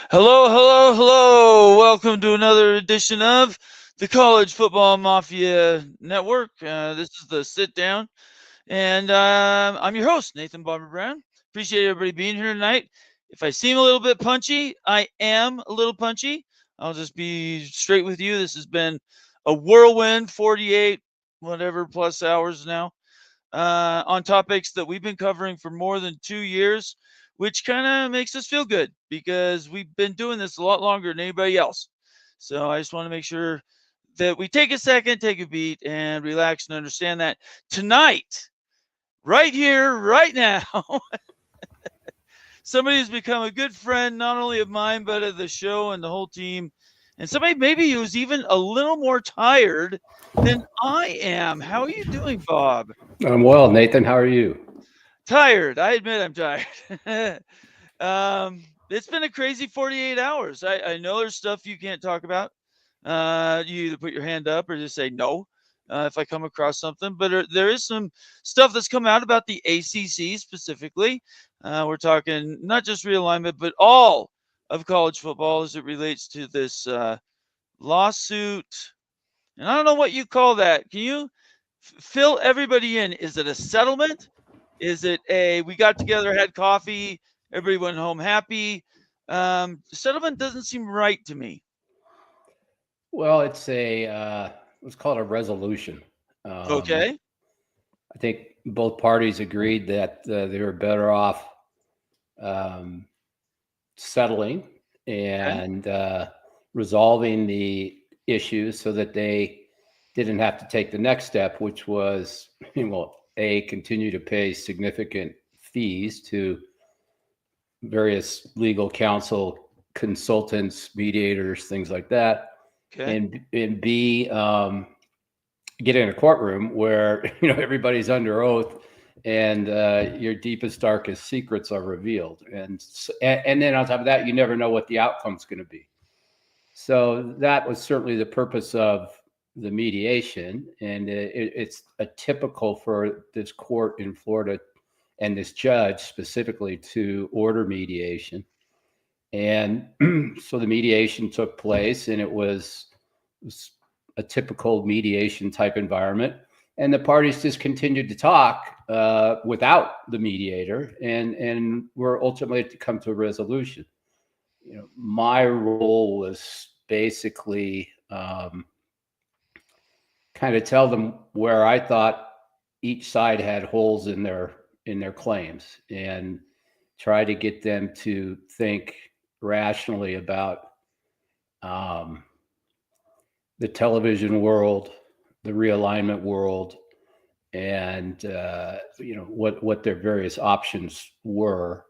Hello, hello, hello. Welcome to another edition of the College Football Mafia Network. This is the sit down, and I'm your host, Nathan Bobber Brown. Appreciate everybody being here tonight. If I seem a little bit punchy, I am a little punchy. I'll just be straight with you. This has been a whirlwind 48, whatever, plus hours now on topics that we've been covering for more than 2 years, which kind of makes us feel good because we've been doing this a lot longer than anybody else. So I just want to make sure that we take a second, take a beat, and relax and understand that tonight, right here, right now, somebody who's become a good friend, not only of mine, but of the show and the whole team. And somebody maybe who's even a little more tired than I am. How are you doing, Bob? I'm well, Nathan. How are you? Tired. I admit I'm tired. It's been a crazy 48 hours. I know there's stuff you can't talk about. You either put your hand up or just say no if I come across something. But there is some stuff that's come out about the ACC specifically. We're talking not just realignment, but all of college football as it relates to this lawsuit. And I don't know what you call that. Can you fill everybody in? Is it a settlement? Is it a we got together, had coffee, everybody went home happy? Settlement doesn't seem right to me. Well, let's call it a resolution. Okay. I think both parties agreed that they were better off settling Okay. and resolving the issues so that they didn't have to take the next step, which was, continue to pay significant fees to various legal counsel, consultants, mediators, things like that, Okay. and B, get in a courtroom where everybody's under oath and your deepest, darkest secrets are revealed, and then on top of that, you never know what the outcome's going to be. So that was certainly the purpose of the mediation, and it's a typical for this court in Florida and this judge specifically to order mediation. And so the mediation took place, and it was a typical mediation type environment. And the parties just continued to talk without the mediator, and were ultimately to come to a resolution. My role was basically kind of tell them where I thought each side had holes in their claims, and try to get them to think rationally about the television world, the realignment world, and what their various options were.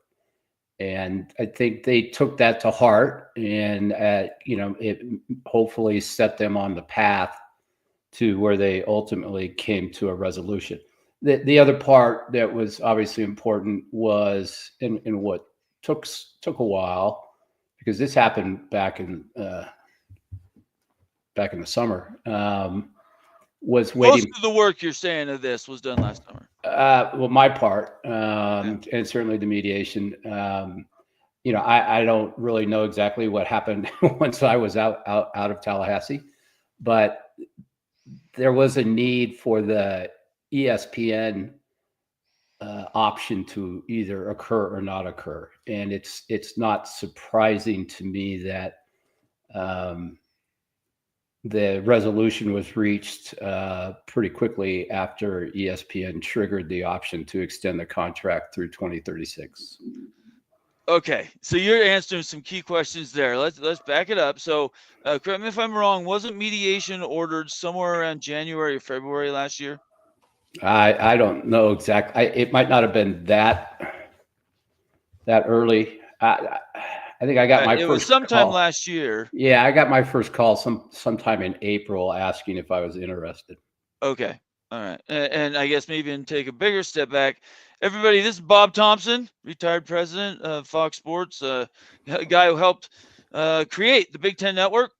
And I think they took that to heart, and it hopefully set them on the path to where they ultimately came to a resolution. The other part that was obviously important was in what took a while, because this happened back in the summer, was waiting. Most of the work you're saying of this was done last summer. Well, my part, and certainly the mediation. I don't really know exactly what happened once I was out of Tallahassee, but there was a need for the ESPN option to either occur or not occur, and it's not surprising to me that the resolution was reached pretty quickly after ESPN triggered the option to extend the contract through 2036. Okay, so you're answering some key questions there. Let's back it up. So, correct me if I'm wrong. Wasn't mediation ordered somewhere around January or February last year? I don't know exactly. It might not have been that early. I think I got my It first was sometime call. last year. Yeah, I got my first call sometime in April asking if I was interested. Okay. All right. And I guess maybe take a bigger step back. Everybody, this is Bob Thompson, retired president of Fox Sports, a guy who helped create the Big Ten Network.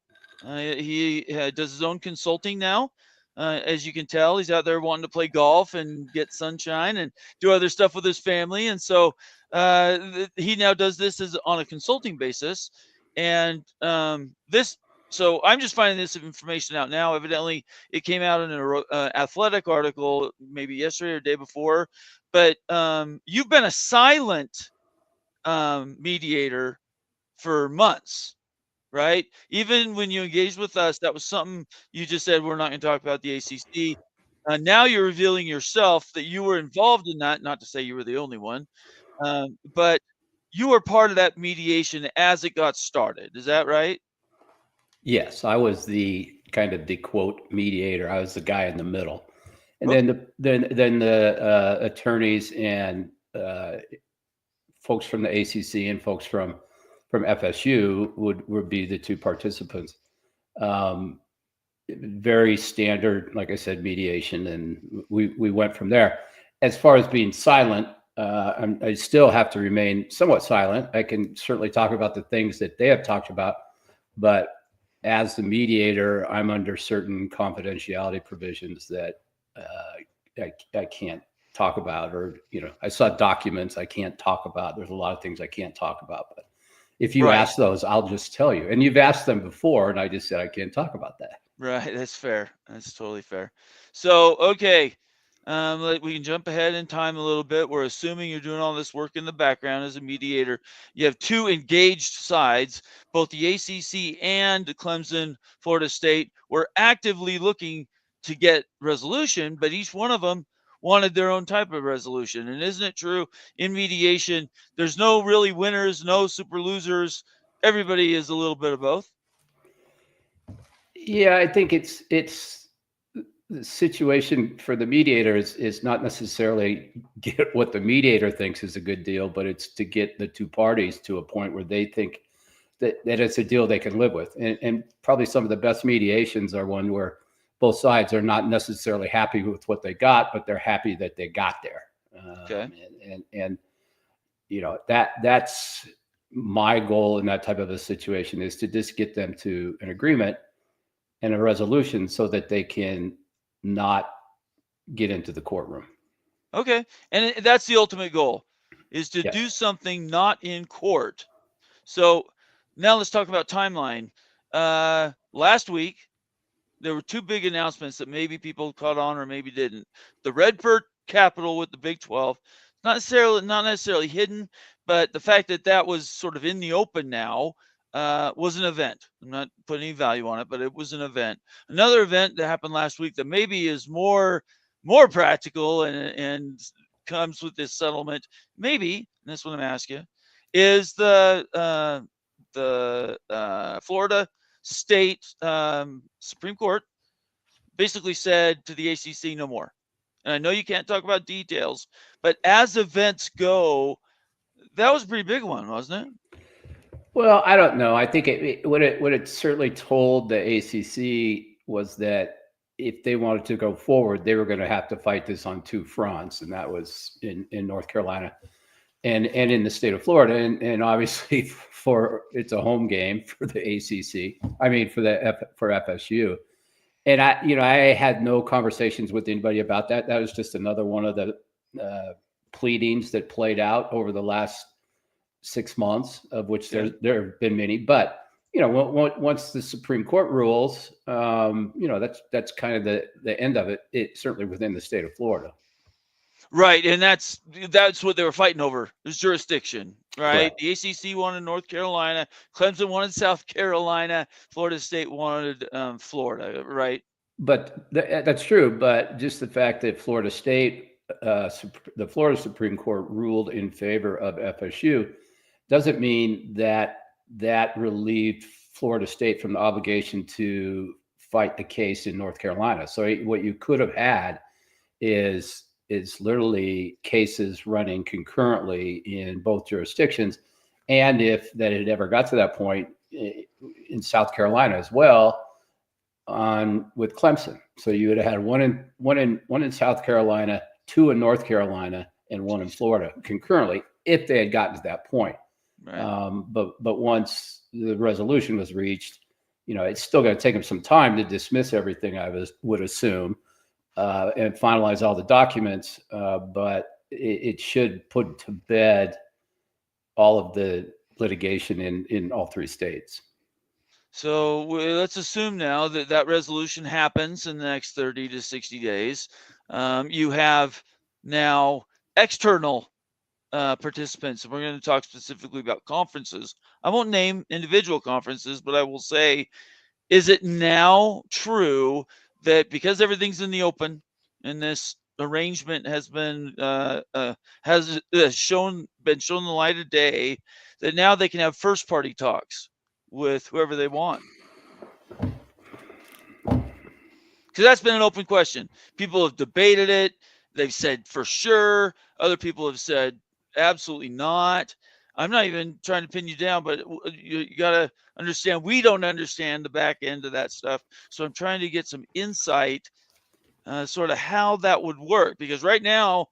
He does his own consulting now. As you can tell, he's out there wanting to play golf and get sunshine and do other stuff with his family. And so he now does this on a consulting basis. And so I'm just finding this information out now. Evidently, it came out in an athletic article maybe yesterday or day before. But you've been a silent mediator for months, right? Even when you engaged with us, that was something you just said, we're not going to talk about the ACC. Now you're revealing yourself that you were involved in that, not to say you were the only one, but you were part of that mediation as it got started. Is that right? Yes, I was the kind of the quote mediator. I was the guy in the middle, and Okay. then the attorneys and folks from the ACC and folks from FSU would be the two participants. Very standard, like I said, mediation, and we went from there. As far as being silent, I still have to remain somewhat silent. I can certainly talk about the things that they have talked about, but as the mediator, I'm under certain confidentiality provisions that I can't talk about, or I saw documents I can't talk about. There's a lot of things I can't talk about, but if you Right. ask those, I'll just tell you. And you've asked them before, and I just said I can't talk about that. Right. That's fair. That's totally fair. So, okay. We can jump ahead in time a little bit. We're assuming you're doing all this work in the background as a mediator. You have two engaged sides, both the ACC and Clemson, Florida State, were actively looking to get resolution, but each one of them wanted their own type of resolution. And isn't it true in mediation, there's no really winners, no super losers. Everybody is a little bit of both. Yeah, I think it's the situation for the mediator is not necessarily get what the mediator thinks is a good deal, but it's to get the two parties to a point where they think that it's a deal they can live with. And probably some of the best mediations are one where both sides are not necessarily happy with what they got, but they're happy that they got there. Okay. And that's my goal in that type of a situation, is to just get them to an agreement and a resolution so that they can not get into the courtroom. Okay. And that's the ultimate goal, is to do Yes. something not in court. So now let's talk about timeline. Last week, there were two big announcements that maybe people caught on or maybe didn't. The Redbird Capital with the Big 12, not necessarily hidden, but the fact that that was sort of in the open now was an event. I'm not putting any value on it, but it was an event. Another event that happened last week that maybe is more practical and comes with this settlement, maybe, and that's what I'm asking you, is the Florida State Supreme Court basically said to the ACC, no more. And I know you can't talk about details, but as events go, that was a pretty big one, wasn't it? Well, I don't know. I think what it certainly told the ACC was that if they wanted to go forward, they were going to have to fight this on two fronts, and that was in North Carolina and in the state of Florida, and obviously for it's a home game for the ACC. I mean for FSU, and I had no conversations with anybody about that. That was just another one of the pleadings that played out over the last 6 months, of which there have been many. But once the Supreme Court rules, that's kind of the end of it. It certainly within the state of Florida. Right, and that's what they were fighting over, is jurisdiction, right? Correct. The ACC wanted North Carolina, Clemson wanted South Carolina, Florida State wanted Florida, right? But that's true. But just the fact that Florida State, the Florida Supreme Court ruled in favor of FSU, doesn't mean that relieved Florida State from the obligation to fight the case in North Carolina. So what you could have had is literally cases running concurrently in both jurisdictions. And if that had ever got to that point, in South Carolina as well, with Clemson. So you would have had one in South Carolina, two in North Carolina, and one in Florida concurrently, if they had gotten to that point. Right. But once the resolution was reached, it's still going to take them some time to dismiss everything, I would assume, and finalize all the documents. But it should put to bed all of the litigation in all 3 states. So let's assume now that that resolution happens in the next 30 to 60 days. You have now external participants, and we're going to talk specifically about conferences. I won't name individual conferences, but I will say, is it now true that because everything's in the open and this arrangement has been shown the light of day, that now they can have first party talks with whoever they want? Because that's been an open question. People have debated it. They've said for sure. Other people have said absolutely not. I'm not even trying to pin you down, but you got to understand, we don't understand the back end of that stuff. So I'm trying to get some insight, sort of how that would work. Because right now,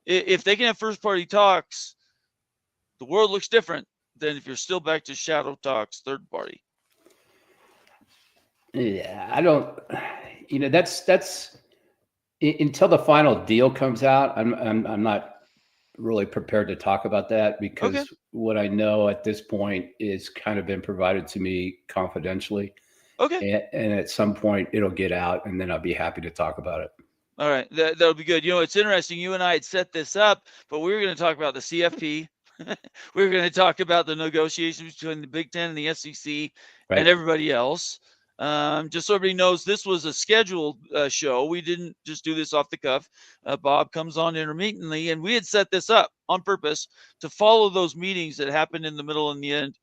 if they can have first party talks, the world looks different than if you're still back to shadow talks, third party. Yeah, I don't. That's until the final deal comes out. I'm not really prepared to talk about that because Okay. what I know at this point is kind of been provided to me confidentially. Okay. And at some point it'll get out, and then I'll be happy to talk about it. All right, that'll be good. It's interesting. You and I had set this up, but we were going to talk about the CFP. We were going to talk about the negotiations between the Big Ten and the SEC and everybody else. Just so everybody knows, this was a scheduled show. We didn't just do this off the cuff. Bob comes on intermittently, and we had set this up on purpose to follow those meetings that happened in the middle and the end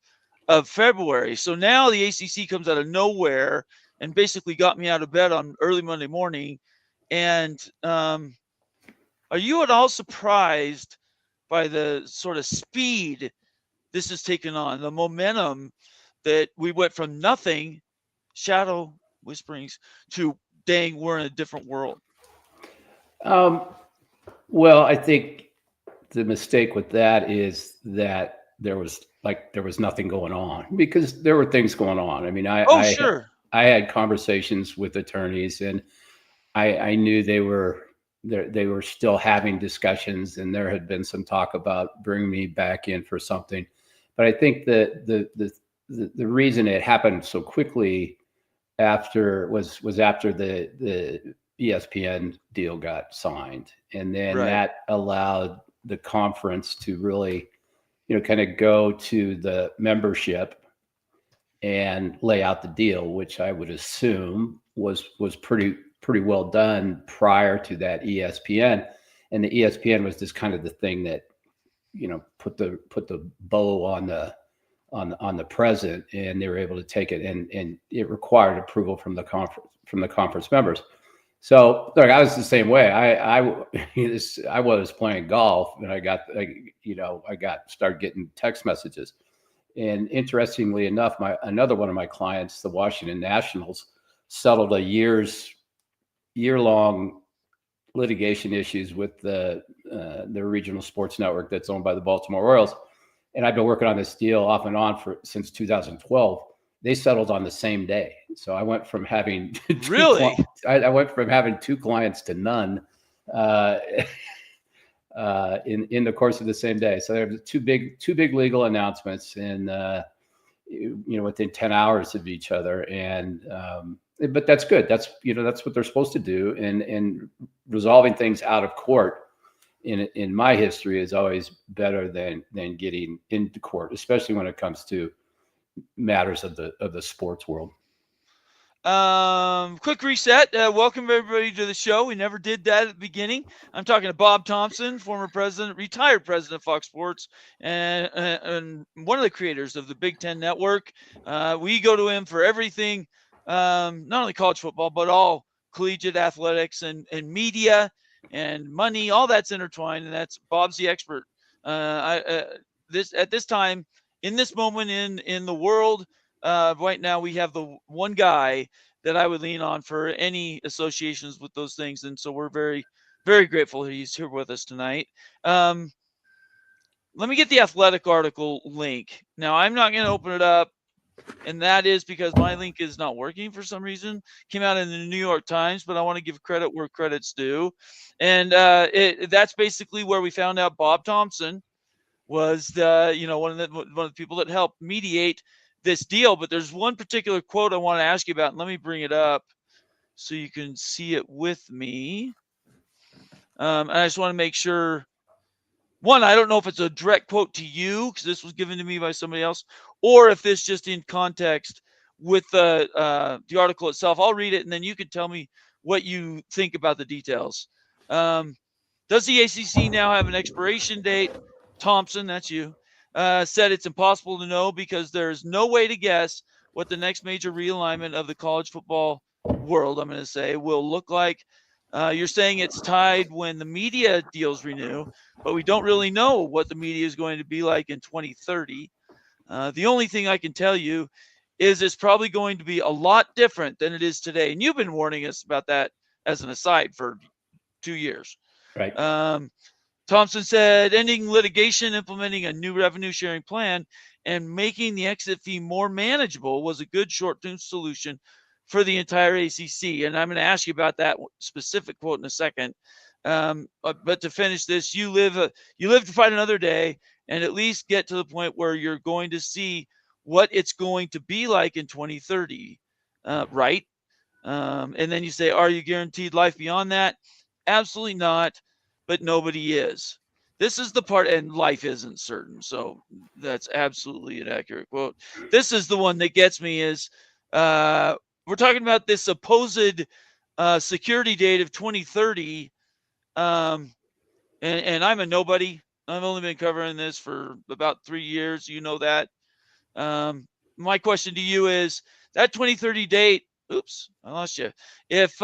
of February. So now the ACC comes out of nowhere and basically got me out of bed on early Monday morning. And are you at all surprised by the sort of speed this has taken on, the momentum that we went from nothing, shadow whisperings, to dang, we're in a different world? Well, I think the mistake with that is that there was nothing going on, because there were things going on. I mean, Sure. I had conversations with attorneys, and I knew they were still having discussions, and there had been some talk about bringing me back in for something. But I think that the reason it happened so quickly was after the ESPN deal got signed, and then that allowed the conference to really, kind of go to the membership and lay out the deal, which I would assume was pretty well done prior to that ESPN. And the ESPN was just kind of the thing that, put the bow on the present, and they were able to take it, and it required approval from the conference members. So look, I was the same way. I was playing golf, and I started getting text messages. And interestingly enough, another one of my clients, the Washington Nationals, settled a year-long litigation issues with the regional sports network that's owned by the Baltimore Orioles. And I've been working on this deal off and on since 2012. They settled on the same day. So I went from having I went from having 2 clients to none in the course of the same day. So there were two big legal announcements, and within 10 hours of each other. And but that's good. That's what they're supposed to do. And resolving things out of court in my history is always better than getting into court, especially when it comes to matters of the sports world. Quick reset. Welcome everybody to the show. We never did that at the beginning. I'm talking to Bob Thompson, former retired president of Fox Sports, and one of the creators of the Big Ten Network. We go to him for everything, not only college football, but all collegiate athletics and media and money. All that's intertwined, and that's Bob's the expert. At this time, in this moment in the world, right now, we have the one guy that I would lean on for any associations with those things. And so we're very, very grateful that he's here with us tonight. Let me get the Athletic article link. Now, I'm not going to open it up, and that is because my link is not working for some reason. Came out in the New York Times, but I want to give credit where credit's due. And that's basically where we found out Bob Thompson was one of the people that helped mediate this deal. But there's one particular quote I want to ask you about, and let me bring it up so you can see it with me. And I just want to make sure. One, I don't know if it's a direct quote to you because this was given to me by somebody else, or if this just in context with the article itself. I'll read it, and then you can tell me what you think about the details. Does the ACC now have an expiration date? Thompson, that's you, said it's impossible to know because there's no way to guess what the next major realignment of the college football world, I'm going to say, will look like. You're saying it's tied when the media deals renew, but we don't really know what the media is going to be like in 2030. The only thing I can tell you is it's probably going to be a lot different than it is today. And you've been warning us about that as an aside for 2 years. Right. Thompson said ending litigation, implementing a new revenue sharing plan, and making the exit fee more manageable was a good short-term solution for the entire ACC. And I'm going to ask you about that specific quote in a second. But to finish this, you live to fight another day, and at least get to the point where you're going to see what it's going to be like in 2030, right? And then you say, are you guaranteed life beyond that? Absolutely not, but nobody is. This is the part, and life isn't certain. So that's absolutely an accurate quote. This is the one that gets me is we're talking about this supposed security date of 2030. And I'm a nobody. I've only been covering this for about 3 years. You know that. My question to you is that 2030 date. Oops, I lost you. If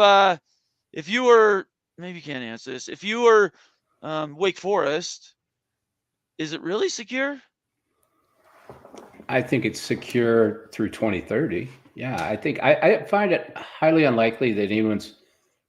you were, maybe you can't answer this. If you were Wake Forest, is it really secure? I think it's secure through 2030. Yeah, I think I find it highly unlikely that anyone's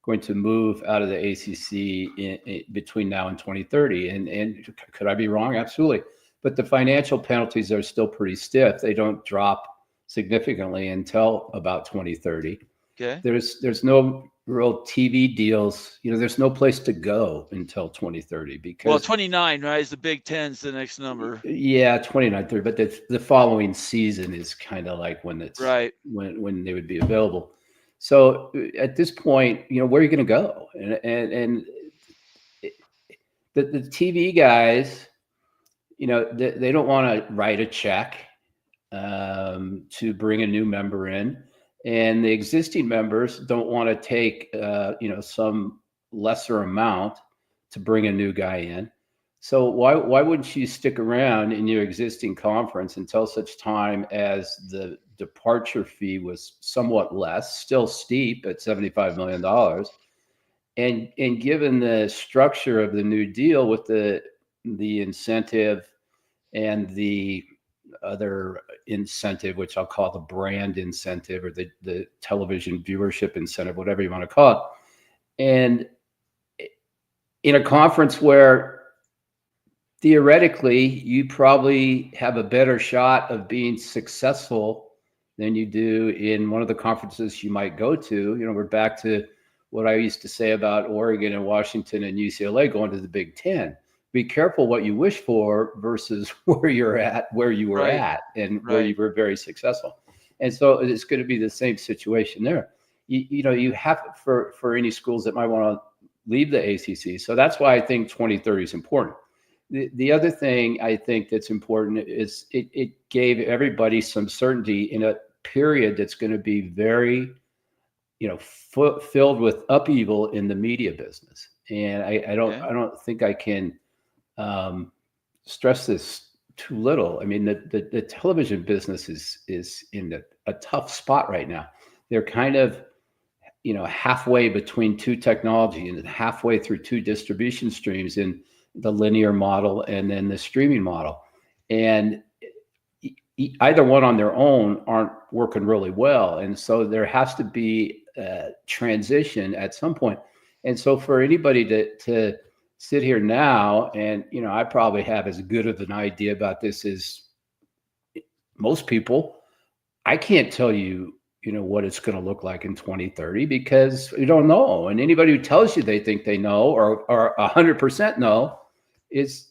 going to move out of the ACC between now and 2030. And could I be wrong? Absolutely. But the financial penalties are still pretty stiff. They don't drop significantly until about 2030. Okay. There's no real TV deals. There's no place to go until 2030 because 29, right? Is the Big Ten's the next number? Yeah, 29, 30. But the following season is kind of like when it's right when they would be available. So at this point, where are you going to go? And the TV guys, they don't want to write a check to bring a new member in. And the existing members don't want to take, some lesser amount to bring a new guy in. So why wouldn't you stick around in your existing conference until such time as the departure fee was somewhat less, still steep at $75 million. And given the structure of the new deal with the incentive and the other incentive, which I'll call the brand incentive or the television viewership incentive, whatever you want to call it. And in a conference where theoretically you probably have a better shot of being successful than you do in one of the conferences you might go to. We're back to what I used to say about Oregon and Washington and UCLA going to the Big Ten. Be careful what you wish for versus where you were at, and where you were very successful. And so it's going to be the same situation there. You have for any schools that might want to leave the ACC. So that's why I think 2030 is important. The other thing I think that's important is it gave everybody some certainty in a period that's going to be very, filled with upheaval in the media business. And I don't think I can stress this too little. I mean, the television business is in a tough spot right now. They're kind of, halfway between two technology and halfway through two distribution streams in the linear model and then the streaming model. And either one on their own aren't working really well. And so there has to be a transition at some point. And so for anybody to sit here now, and, I probably have as good of an idea about this as most people, I can't tell you, what it's going to look like in 2030 because we don't know. And anybody who tells you they think they know or 100% know is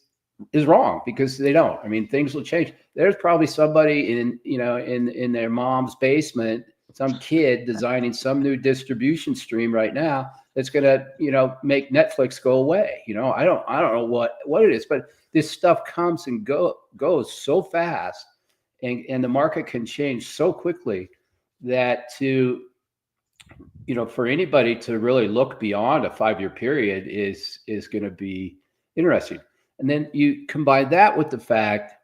is wrong, because they don't. I mean, things will change. There's probably somebody in their mom's basement, some kid designing some new distribution stream right now that's going to, make Netflix go away. I don't know what it is, but this stuff comes and goes so fast, and the market can change so quickly that for anybody to really look beyond a 5-year period is going to be interesting. And then you combine that with the fact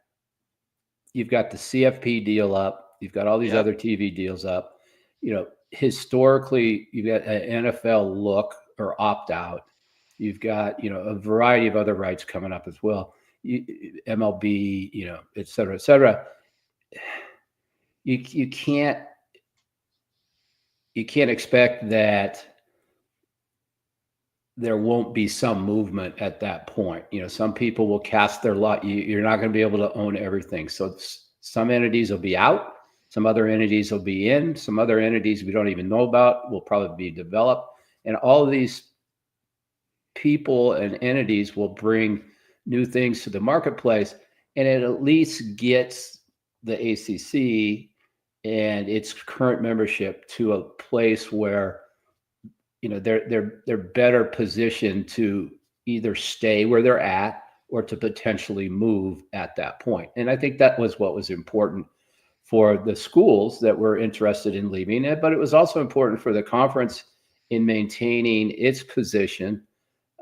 you've got the CFP deal up, you've got all these other TV deals up. Historically, you've got an NFL look or opt out. You've got a variety of other rights coming up as well. MLB, et cetera, et cetera. You can't expect that there won't be some movement at that point. Some people will cast their lot. You're not going to be able to own everything. So some entities will be out. Some other entities will be in. Some other entities we don't even know about will probably be developed. And all of these people and entities will bring new things to the marketplace. And it at least gets the ACC and its current membership to a place where they're better positioned to either stay where they're at or to potentially move at that point. And I think that was what was important for the schools that were interested in leaving it, but it was also important for the conference in maintaining its position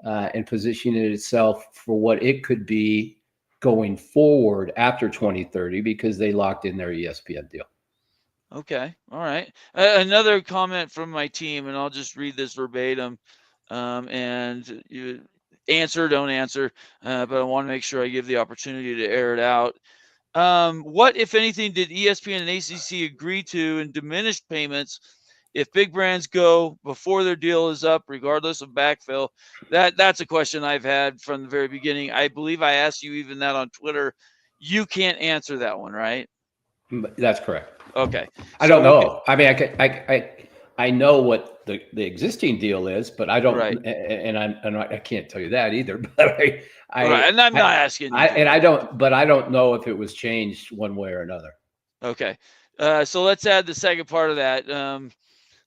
and positioning itself for what it could be going forward after 2030, because they locked in their ESPN deal. Okay. All right. Another comment from my team, and I'll just read this verbatim, and you answer, don't answer, but I want to make sure I give the opportunity to air it out. What, if anything, did ESPN and ACC agree to in diminished payments if big brands go before their deal is up, regardless of backfill? That's a question I've had from the very beginning. I believe I asked you even that on Twitter. You can't answer that one, right? That's correct. Okay. I don't know. I mean, I know what the existing deal is, but I don't, right. and I can't tell you that either. But right. And I'm not asking you. I don't know if it was changed one way or another. Okay. So let's add the second part of that.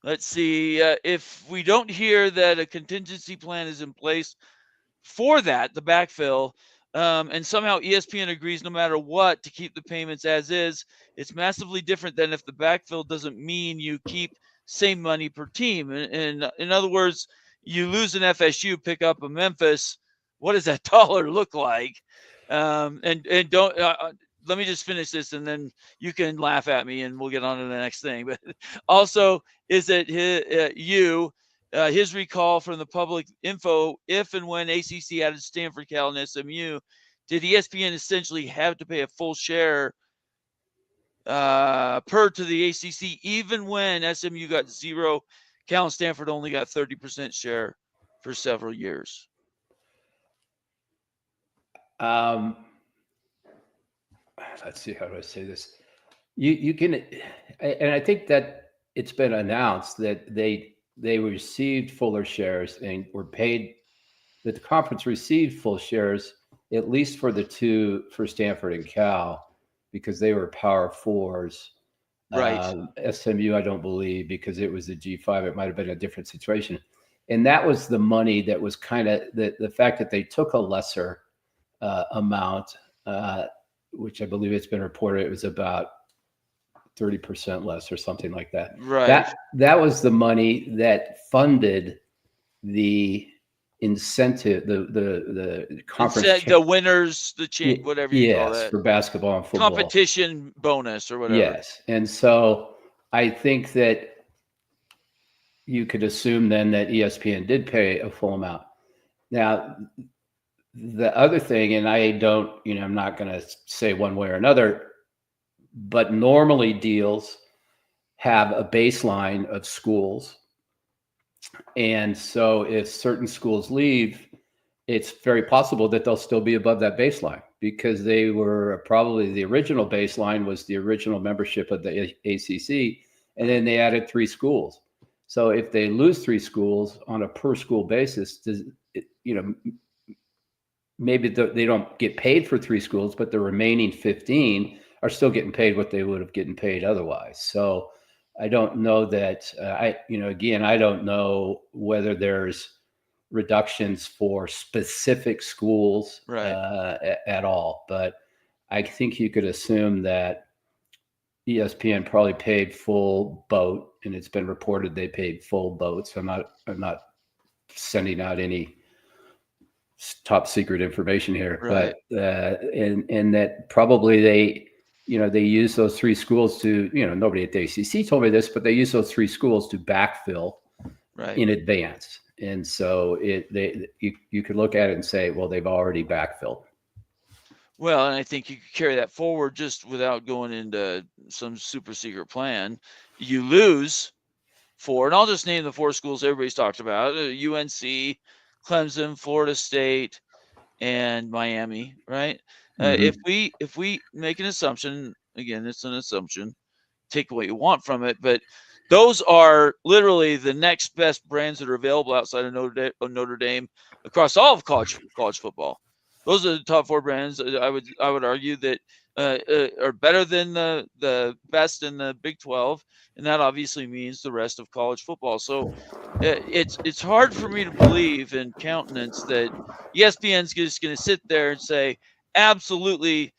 Let's see. If we don't hear that a contingency plan is in place for that, the backfill, and somehow ESPN agrees no matter what to keep the payments as is, it's massively different than if the backfill doesn't mean you keep same money per team. And in other words, you lose an FSU, pick up a Memphis. What does that dollar look like? And don't let me just finish this, and then you can laugh at me, and we'll get on to the next thing. But also, is it his recall from the public info, if and when ACC added Stanford, Cal, and SMU, did ESPN essentially have to pay a full share per to the ACC, even when SMU got 0, Cal and Stanford only got 30% share for several years? Let's see, how do I say this? You can, and I think that it's been announced that they received fuller shares and were paid, that the conference received full shares, at least for for Stanford and Cal, because they were Power Fours. Right. SMU, I don't believe, because it was the G5. It might have been a different situation. And that was the money that was kind of the fact that they took a lesser amount, which I believe it's been reported it was about 30% less or something like that. Right. That was the money that funded the incentive, the conference, the winners, whatever you call that, for basketball and football, competition bonus or whatever. Yes. And so I think that you could assume then that ESPN did pay a full amount. Now, the other thing, and I'm not going to say one way or another, but normally deals have a baseline of schools. And so if certain schools leave, it's very possible that they'll still be above that baseline, because they were probably, the original baseline was the original membership of the ACC, and then they added 3 schools. So if they lose 3 schools on a per school basis, maybe they don't get paid for 3 schools, but the remaining 15 are still getting paid what they would have gotten paid otherwise. So I don't know that again, I don't know whether there's reductions for specific schools at all, but I think you could assume that ESPN probably paid full boat, and it's been reported they paid full boat. So I'm not sending out any top secret information here, Right. but and that probably they use those 3 schools to, nobody at the ACC told me this, but they use those 3 schools to backfill in advance. And so you could look at it and say, well, they've already backfilled. Well, and I think you could carry that forward just without going into some super secret plan. You lose 4, and I'll just name the 4 schools everybody's talked about: UNC, Clemson, Florida State, and Miami. Right? If we make an assumption, again, it's an assumption. Take what you want from it, but those are literally the next best brands that are available outside of Notre Dame across all of college football. Those are the top 4 brands. I would argue that are better than the best in the Big 12, and that obviously means the rest of college football. So it's hard for me to believe in countenance that ESPN's just going to sit there and say absolutely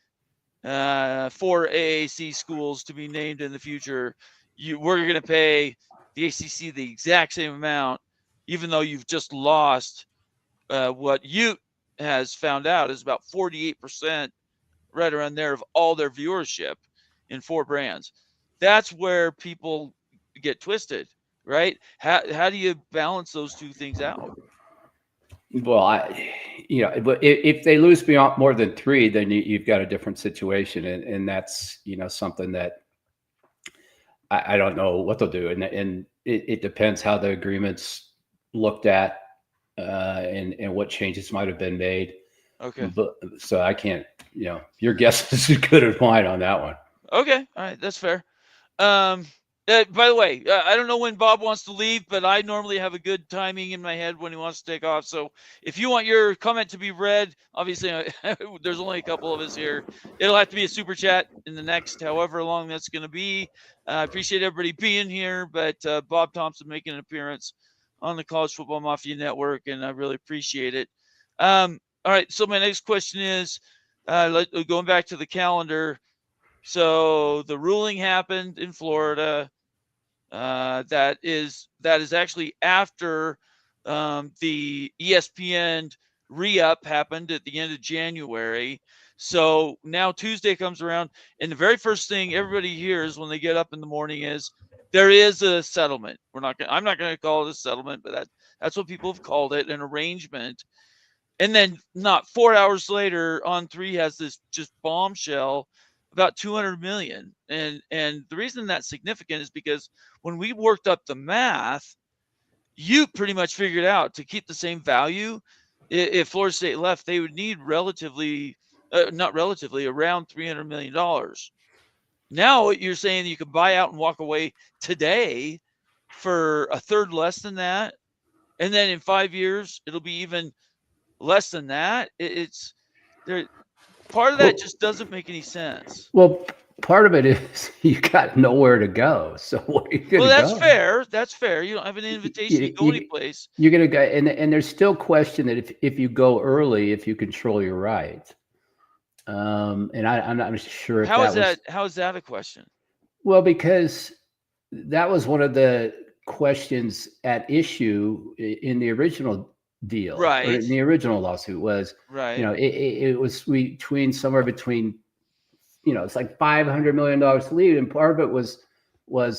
4 AAC schools to be named in the future. We're going to pay the ACC the exact same amount, even though you've just lost what Ute has found out is about 48%, right around there, of all their viewership in 4 brands. That's where people get twisted, right? How do you balance those 2 things out? Well, but if they lose beyond more than 3, then you've got a different situation, and that's something that I don't know what they'll do, and it depends how the agreement's looked at, and what changes might have been made. Okay. But so I can't, your guess is as good as mine on that one. Okay, all right, that's fair. By the way, I don't know when Bob wants to leave, but I normally have a good timing in my head when he wants to take off. So if you want your comment to be read, obviously there's only a couple of us here. It'll have to be a super chat in the next however long that's going to be. I appreciate everybody being here, but Bob Thompson making an appearance on the College Football Mafia Network, and I really appreciate it. All right, so my next question is, going back to the calendar. So the ruling happened in Florida. That is actually after the ESPN re-up happened at the end of January. So now Tuesday comes around, and the very first thing everybody hears when they get up in the morning is there is a settlement. I'm not going to call it a settlement, but that's what people have called it, an arrangement. And then not 4 hours later, On3 has this just bombshell about 200 million. And the reason that's significant is because when we worked up the math, you pretty much figured out to keep the same value. If Florida State left, they would need around $300 million. Now you're saying you can buy out and walk away today for a third less than that. And then in 5 years, it'll be even less than that. It's there. Part of that just doesn't make any sense. Well, part of it is you got nowhere to go. So where are you going to go? Well, that's fair. That's fair. You don't have an invitation to go anyplace. You're going to go, and there's still question that if you go early, if you control your rights. And I'm not sure if how is that a question? Well, because that was one of the questions at issue in the original deal, right? Or in the original lawsuit was, right. It was somewhere between, it's like $500 million to leave, and part of it was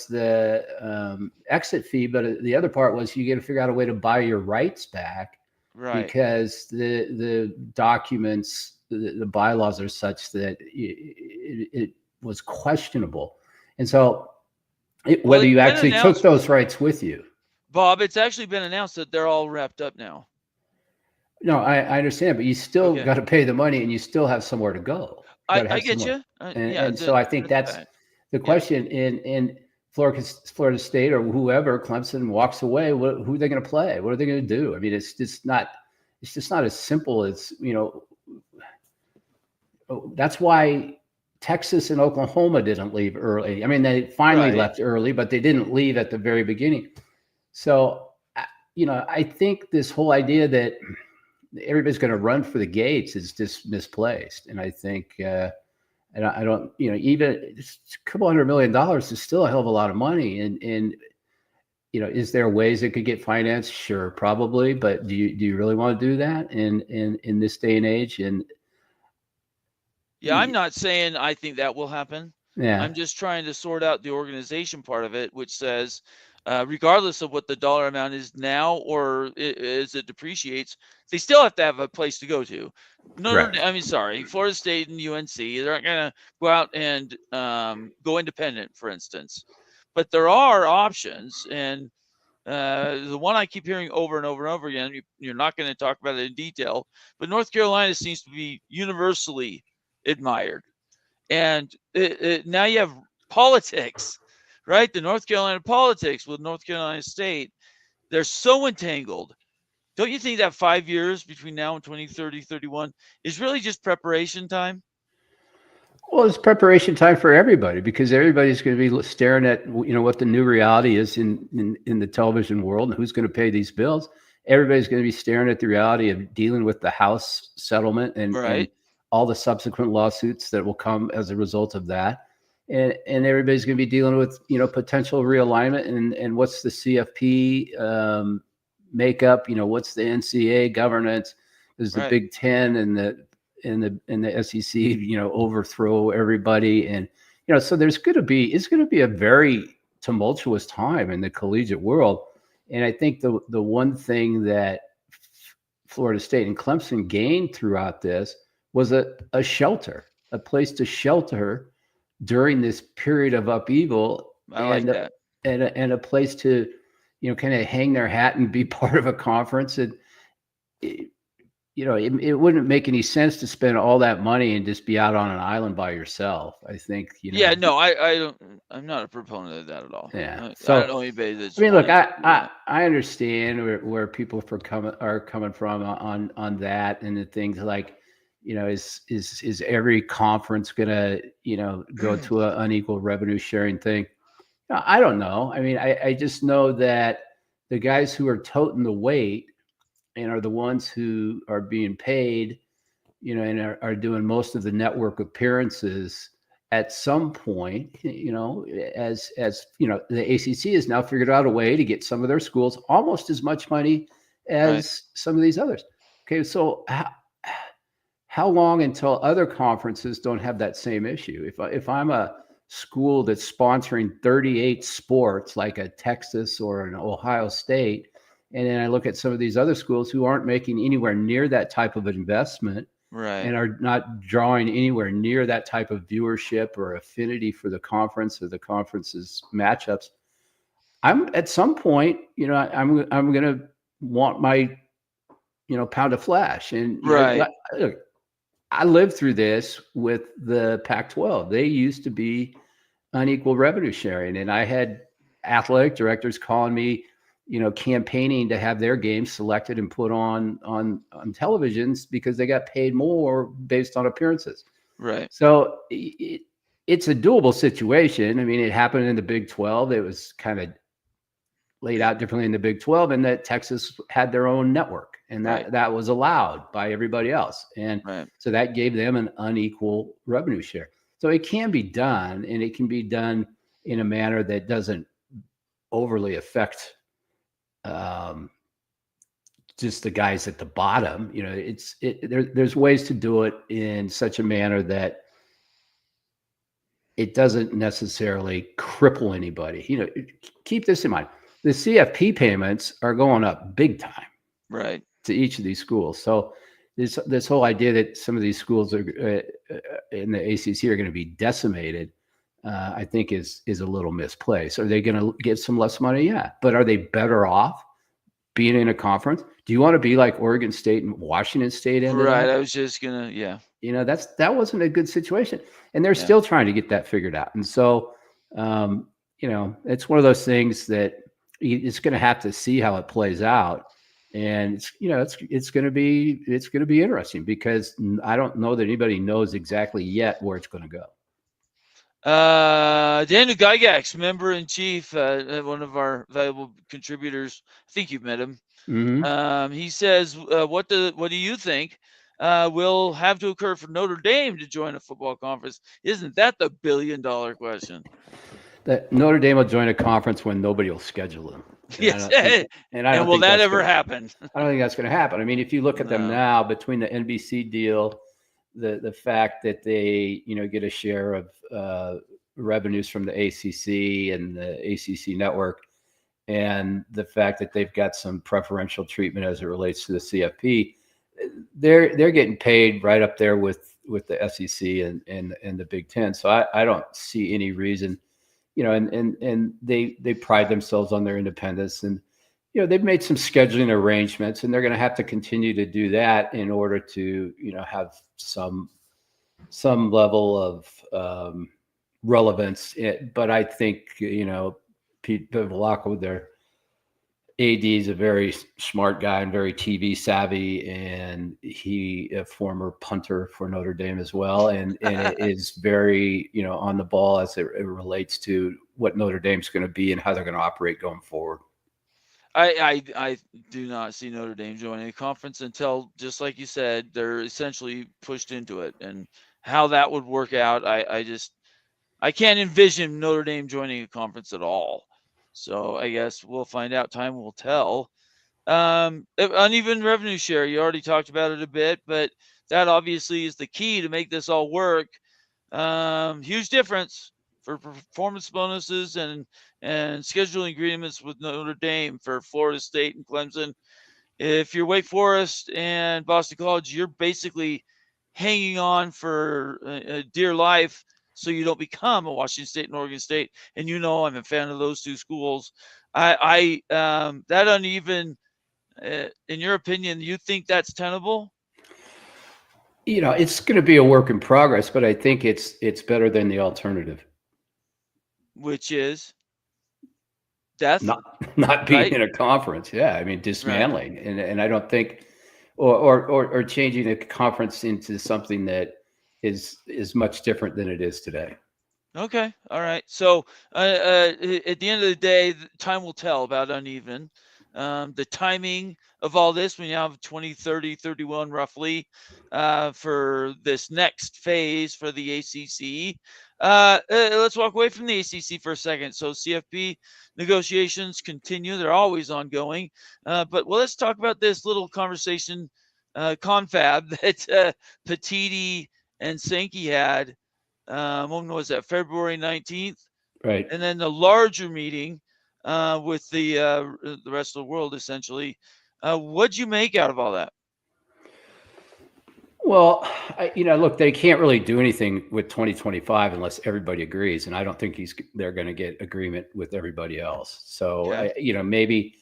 the exit fee, but the other part was you got to figure out a way to buy your rights back, right? Because the documents, the bylaws are such that it was questionable, and so whether you actually took those rights with you. Bob, it's actually been announced that they're all wrapped up now. No, I understand, but you still got to pay the money, and you still have somewhere to go. I get you. And so I think that's the question. In Florida State or whoever, Clemson walks away, who are they going to play? What are they going to do? I mean, it's just not as simple as, that's why Texas and Oklahoma didn't leave early. I mean, they finally left early, but they didn't leave at the very beginning. So, I think this whole idea that everybody's going to run for the gates is just misplaced. And I think, and I don't, even a couple $100 million is still a hell of a lot of money. And is there ways it could get financed? Sure, probably. But do you really want to do that in this day and age? And yeah, I'm not saying I think that will happen. yeah, I'm just trying to sort out the organization part of it, which says, regardless of what the dollar amount is now or as it depreciates, they still have to have a place to go to. Florida State and UNC, they're not going to go out and go independent, for instance. But there are options, and the one I keep hearing over and over and over again, you're not going to talk about it in detail, but North Carolina seems to be universally admired. And now you have politics, right? The North Carolina politics with North Carolina State, they're so entangled. Don't you think that 5 years between now and 2030, 31 is really just preparation time? Well, it's preparation time for everybody because everybody's going to be staring at what the new reality is in the television world and who's going to pay these bills. Everybody's going to be staring at the reality of dealing with the House settlement and all the subsequent lawsuits that will come as a result of that. And everybody's going to be dealing with, potential realignment and what's the CFP makeup, what's the NCAA governance, there's the Big Ten and the SEC, overthrow everybody. And, so it's going to be a very tumultuous time in the collegiate world. And I think the one thing that Florida State and Clemson gained throughout this was a shelter, a place to shelter during this period of upheaval. Like that. And a place to, kind of hang their hat and be part of a conference. And, it wouldn't make any sense to spend all that money and just be out on an island by yourself. I think, Yeah, no, I don't. I'm not a proponent of that at all. Yeah. So I don't know anybody that's. I mean, look, I understand where people are coming from on that and the things like, is every conference gonna, go to an unequal revenue sharing thing? I don't know. I mean, I just know that the guys who are toting the weight and are the ones who are being paid, and are doing most of the network appearances at some point, as the ACC has now figured out a way to get some of their schools almost as much money as some of these others. Okay, so how long until other conferences don't have that same issue? If I'm a school that's sponsoring 38 sports like a Texas or an Ohio State, and then I look at some of these other schools who aren't making anywhere near that type of investment, and are not drawing anywhere near that type of viewership or affinity for the conference or the conference's matchups, I'm at some point, I'm going to want my, pound of flesh. And look, I lived through this with the Pac-12. They used to be unequal revenue sharing, and I had athletic directors calling me, campaigning to have their games selected and put on televisions because they got paid more based on appearances. Right. So it's a doable situation. I mean, it happened in the Big 12. It was kind of laid out differently in the Big 12, and that Texas had their own network, and that was allowed by everybody else. And so that gave them an unequal revenue share. So it can be done, and it can be done in a manner that doesn't overly affect just the guys at the bottom. There's ways to do it in such a manner that it doesn't necessarily cripple anybody. Keep this in mind. The CFP payments are going up big time, to each of these schools. So this whole idea that some of these schools are in the ACC are going to be decimated, I think is a little misplaced. Are they going to get some less money? Yeah, but are they better off being in a conference? Do you want to be like Oregon State and Washington State? I was just gonna, that wasn't a good situation, and they're still trying to get that figured out. And so, it's one of those things that it's going to have to see how it plays out. And it's going to be interesting because I don't know that anybody knows exactly yet where it's going to go. Daniel Gygax, member in chief, one of our valuable contributors. I think you've met him. Mm-hmm. He says, what do you think will have to occur for Notre Dame to join a football conference? Isn't that the $1 billion question? That Notre Dame will join a conference when nobody will schedule them. Yes. I don't will think that that's ever happen? I don't think that's going to happen. I mean, if you look at them No. now, between the NBC deal, the fact that they get a share of revenues from the ACC and the ACC network, and the fact that they've got some preferential treatment as it relates to the CFP, they're getting paid right up there with the SEC and the Big Ten. So I don't see any reason, and they pride themselves on their independence, and they've made some scheduling arrangements, and they're going to have to continue to do that in order to have some level of relevance. But I think Pete Bevilacqua, their AD, is a very smart guy and very TV savvy, and he a former punter for Notre Dame as well, and it is very on the ball as it relates to what Notre Dame's going to be and how they're going to operate going forward. I do not see Notre Dame joining a conference until, just like you said, they're essentially pushed into it, and how that would work out, I can't envision Notre Dame joining a conference at all. So I guess we'll find out. Time will tell. Uneven revenue share, you already talked about it a bit, but that obviously is the key to make this all work. Huge difference for performance bonuses and scheduling agreements with Notre Dame for Florida State and Clemson. If you're Wake Forest and Boston College, you're basically hanging on for dear life so you don't become a Washington State and Oregon State. And I'm a fan of those two schools. That uneven, in your opinion, you think that's tenable? It's going to be a work in progress, but I think it's better than the alternative, which is death, not being in a conference. Yeah, I mean dismantling, right. and I don't think, or changing a conference into something that is much different than it is today. Okay, all right. So at the end of the day, time will tell about uneven. The timing of all this, we now have 2030, 31 roughly for this next phase for the ACC. Let's walk away from the ACC for a second. So CFP negotiations continue. They're always ongoing. But let's talk about this little conversation confab that Petiti and Sankey had. When was that? February 19th. Right. And then the larger meeting with the rest of the world, essentially. What'd you make out of all that? Well, look, they can't really do anything with 2025 unless everybody agrees, and I don't think they're going to get agreement with everybody else. So, okay. Maybe,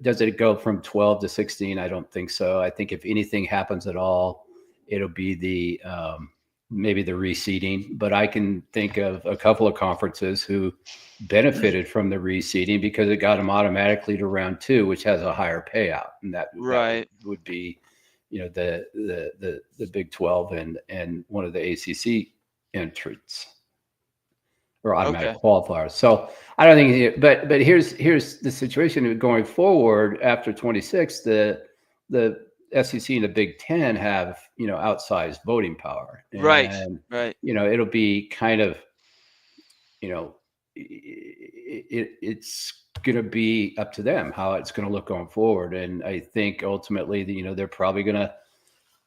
does it go from 12 to 16? I don't think so. I think if anything happens at all, it'll be maybe the reseeding, but I can think of a couple of conferences who benefited from the reseeding because it got them automatically to round 2, which has a higher payout, and that would be, the Big 12 and one of the ACC entrants or automatic qualifiers. So I don't think, but here's the situation going forward after 26. The SEC and the Big Ten have, outsized voting power. And, right. It'll be kind of, it's going to be up to them how it's going to look going forward. And I think ultimately, they're probably they're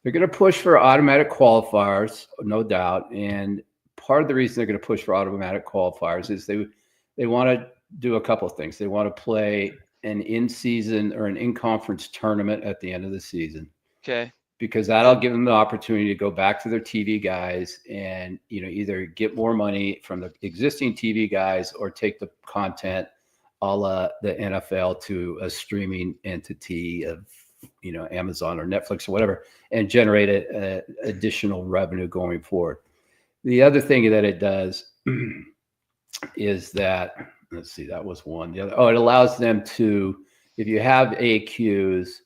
going to push for automatic qualifiers, no doubt. And part of the reason they're going to push for automatic qualifiers is they want to do a couple of things. They want to play an in-season or an in-conference tournament at the end of the season. Okay. Because that'll give them the opportunity to go back to their TV guys and, either get more money from the existing TV guys or take the content a la the NFL to a streaming entity of, Amazon or Netflix or whatever, and generate a additional revenue going forward. The other thing that it does is that, let's see, that was one. The other, it allows them to if you have AQs,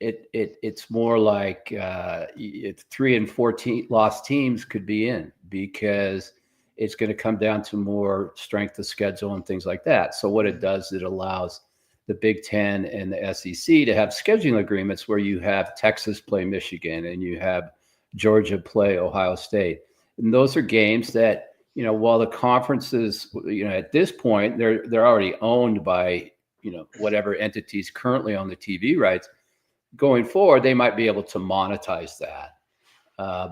it's more like 3 and 14 lost teams could be in, because it's going to come down to more strength of schedule and things like that. So what it does, it allows the Big Ten and the SEC to have scheduling agreements where you have Texas play Michigan and you have Georgia play Ohio State. And those are games that, while the conferences, at this point, they're already owned by, whatever entities currently own the TV rights. Going forward, they might be able to monetize that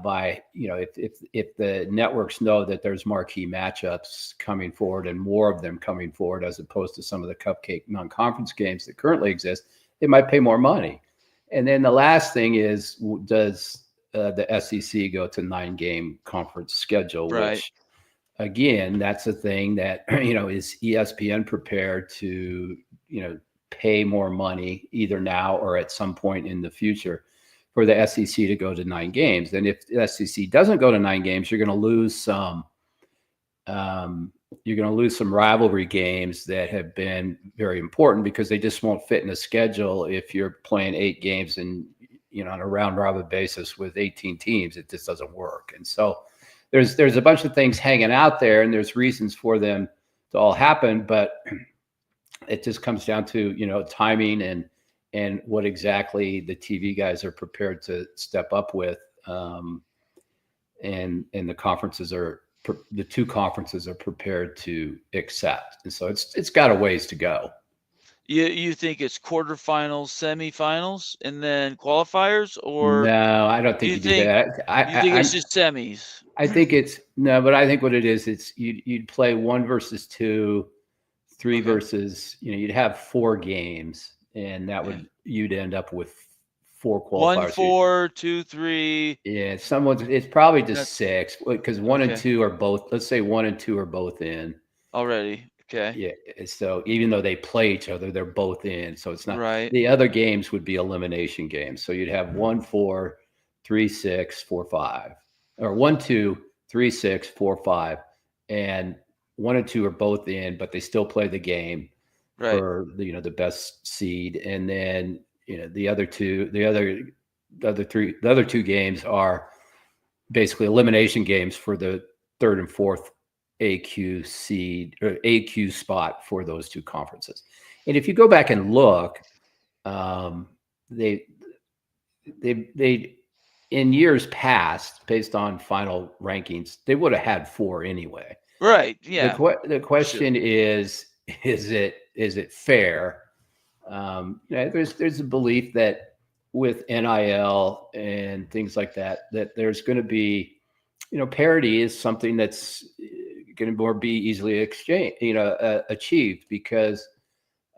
by, if the networks know that there's marquee matchups coming forward and more of them coming forward, as opposed to some of the cupcake non-conference games that currently exist, they might pay more money. And then the last thing is, does the SEC go to 9-game conference schedule, Right. which, again, that's a thing that, is ESPN prepared to, pay more money either now or at some point in the future for the SEC to go to 9 games. And if the SEC doesn't go to 9 games, you're going to lose some rivalry games that have been very important, because they just won't fit in a schedule. If you're playing 8 games and, on a round robin basis with 18 teams, it just doesn't work. And so there's a bunch of things hanging out there, and there's reasons for them to all happen, but it just comes down to, timing and what exactly the TV guys are prepared to step up with. And the two conferences are prepared to accept. And so it's got a ways to go. You think it's quarterfinals, semifinals, and then qualifiers, or no, I don't think you do that. You think it's just semis? I think but I think what it is, it's you'd play 1 versus 2, 3 versus, you'd have 4 games, and that you'd end up with 4 qualifiers. 1, 4, 2, 3. Yeah, it's probably just 6, because 1 and 2 are both. Let's say 1 and 2 are both in already. Okay. Yeah. So even though they play each other, they're both in. So it's not right. The other games would be elimination games. So you'd have 1, 4, 3, 6, 4, 5, or 1, 2, 3, 6, 4, 5, and 1 and 2 are both in, but they still play the game for the best seed. And then the other 2 games are basically elimination games for the 3rd and 4th AQ seed or AQ spot for those 2 conferences. And if you go back and look, they in years past, based on final rankings, they would have had 4 anyway. Right. Yeah. The question is it fair? There's a belief that with NIL and things like that there's going to be, parity is something that's going to be easily achieved, because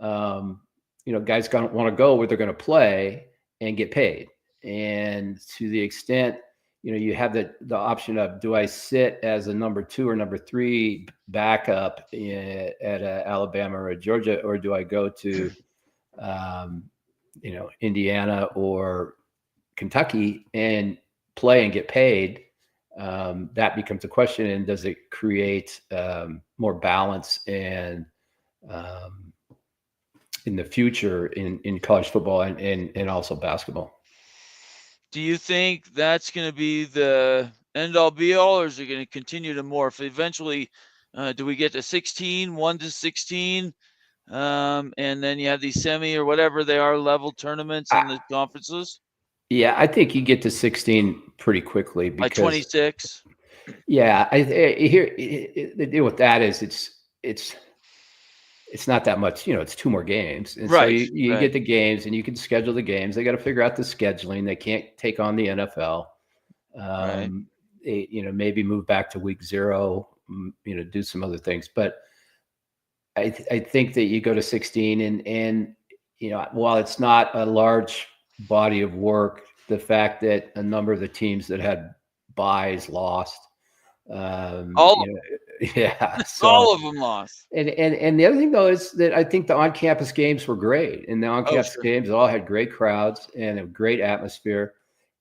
guys going to want to go where they're going to play and get paid. And to the extent you have the option of, do I sit as a number 2 or number 3 backup at Alabama or Georgia, or do I go to Indiana or Kentucky and play and get paid? That becomes a question. And does it create more balance and in the future in college football and also basketball? Do you think that's going to be the end all be all, or is it going to continue to morph? Eventually, do we get to 16, 1 to 16? And then you have these semi or whatever they are level tournaments in the conferences? Yeah, I think you get to 16 pretty quickly. By 26? Yeah, the deal with that is it's not that much, it's 2 more games. And so you get the games and you can schedule the games. They got to figure out the scheduling. They can't take on the NFL. Maybe move back to week 0, do some other things. But I think that you go to 16 and while it's not a large body of work, the fact that a number of the teams that had buys lost. All of them lost. And the other thing, though, is that I think the on-campus games were great, and the on-campus games all had great crowds and a great atmosphere.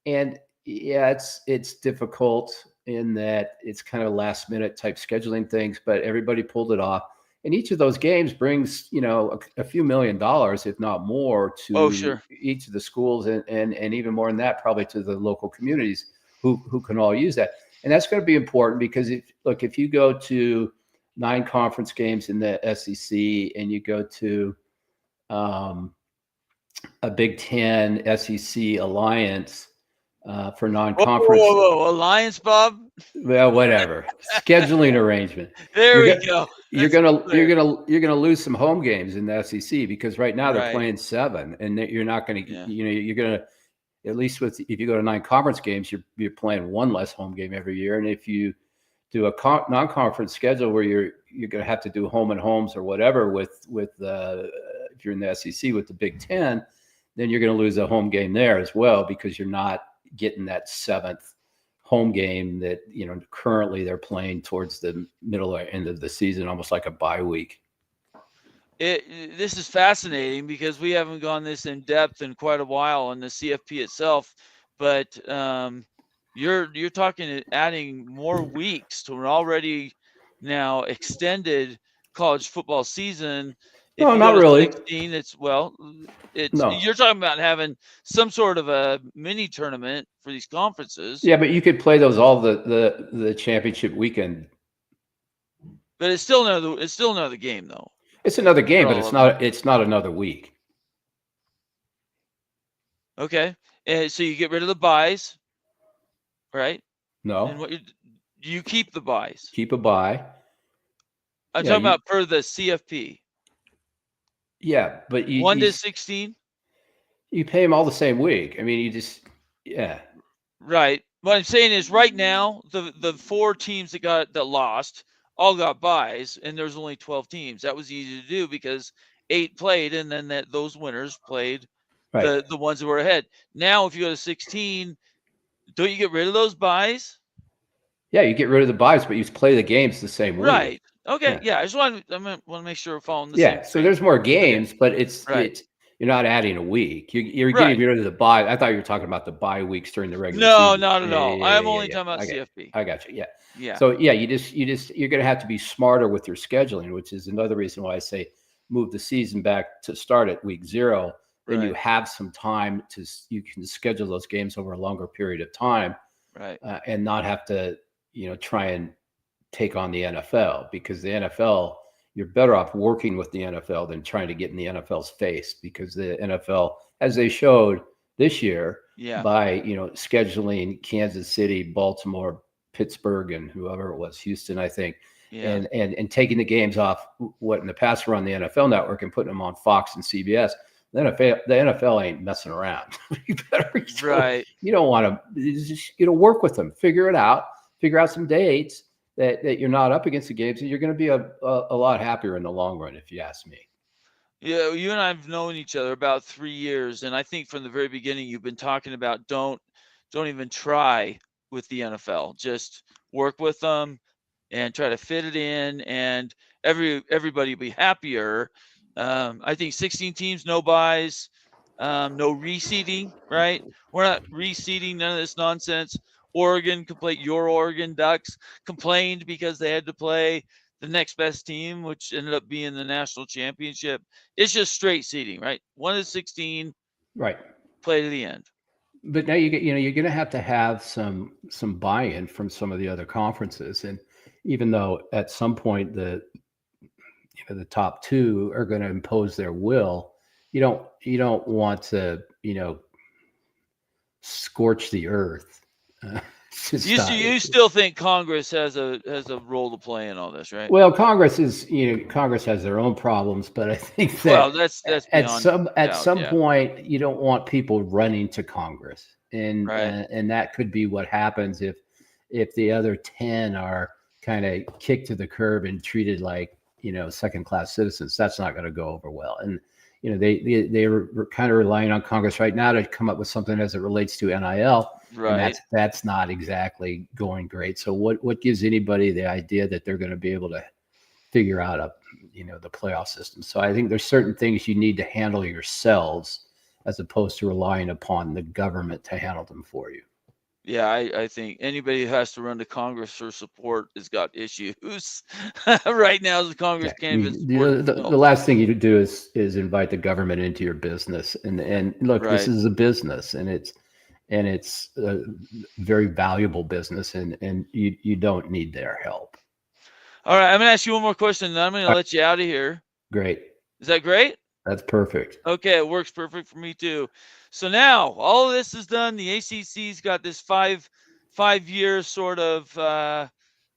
And it's difficult in that it's kind of last-minute type scheduling things, but everybody pulled it off. And each of those games brings, a few $1 million, if not more, to sure. each of the schools, and even more than that, probably to the local communities who can all use that. And that's going to be important because if you go to 9 conference games in the SEC and you go to a Big Ten SEC alliance for non-conference. Whoa. Alliance, Bob? Well, whatever. Scheduling arrangement. There we go. You're gonna lose some home games in the SEC because right now they're Right. playing 7, and you're not gonna. Yeah. You're gonna, at least if you go to 9 conference games, you're playing 1 less home game every year. And if you do a non-conference schedule where you're gonna have to do home and homes or whatever with if you're in the SEC with the Big Ten, then you're gonna lose a home game there as well because you're not getting that 7th home game that currently they're playing towards the middle or end of the season, almost like a bye week. This is fascinating because we haven't gone this in depth in quite a while on the CFP itself, but you're talking adding more weeks to an already now extended college football season. If No, you not go to really. 16, No. you're talking about having some sort of a mini tournament for these conferences. Yeah, but you could play those all the championship weekend. But it's still another game though. It's another game, but it's not another week. Okay. So you get rid of the buys, right? No. And you keep the buys. Keep a bye. I'm talking about per the CFP. Yeah, but 1 to 16. You pay them all the same week. I mean, Right. What I'm saying is, right now, the 4 teams that lost all got buys, and there's only 12 teams. That was easy to do because 8 played, and then those winners played the ones that were ahead. Now, if you go to 16, don't you get rid of those buys? Yeah, you get rid of the buys, but you play the games the same week. Right. Okay. Yeah. I want to make sure we're following the same. So there's more games, but it's you're not adding a week. You're getting rid of the bye. I thought you were talking about the bye weeks during the regular season. No, not at all. I'm only talking about CFP. I got you. Yeah. Yeah. So you're going to have to be smarter with your scheduling, which is another reason why I say move the season back to start at week 0. Then you have some time you can schedule those games over a longer period of time, right? And not have to try and take on the NFL, because the NFL, you're better off working with the NFL than trying to get in the NFL's face, because the NFL, as they showed this year, by scheduling Kansas City, Baltimore, Pittsburgh, and whoever it was, Houston, I think, and taking the games off what in the past were on the NFL Network and putting them on Fox and CBS. The NFL ain't messing around. You don't want to work with them, figure out some dates that you're not up against the games, and you're going to be a lot happier in the long run, if you ask me. Yeah, you and I have known each other about 3 years, and I think from the very beginning you've been talking about don't even try with the NFL. Just work with them and try to fit it in, and everybody will be happier. I think 16 teams, no buys, no reseeding, right? We're not reseeding, none of this nonsense. Oregon your Oregon Ducks complained because they had to play the next best team, which ended up being the national championship. It's just straight seeding, right? 1 to 16, right? Play to the end. But now you're going to have some buy-in from some of the other conferences, and even though at some point the top 2 are going to impose their will, you don't want to scorch the earth. You still think Congress has a role to play in all this, right? Well, Congress has their own problems, but I think that that's at some point you don't want people running to Congress, and that could be what happens if the other 10 are kind of kicked to the curb and treated like second-class citizens. That's not going to go over well, and they were kind of relying on Congress right now to come up with something as it relates to NIL. Right. And that's not exactly going great. So what gives anybody the idea that they're going to be able to figure out the playoff system? So I think there's certain things you need to handle yourselves as opposed to relying upon the government to handle them for you. Yeah, I think anybody who has to run to Congress for support has got issues. Right now, the Congress Yeah, can't even support the themselves. last thing you do is invite the government into your business, and look, this Right. is a business, and it's a very valuable business, and you don't need their help. All right, I'm gonna ask you one more question, and then I'm gonna All let you out of here. right, great, Is that great? that's perfect. Okay, it works perfect for me too. So now all of this is done. The ACC's got this five-year sort of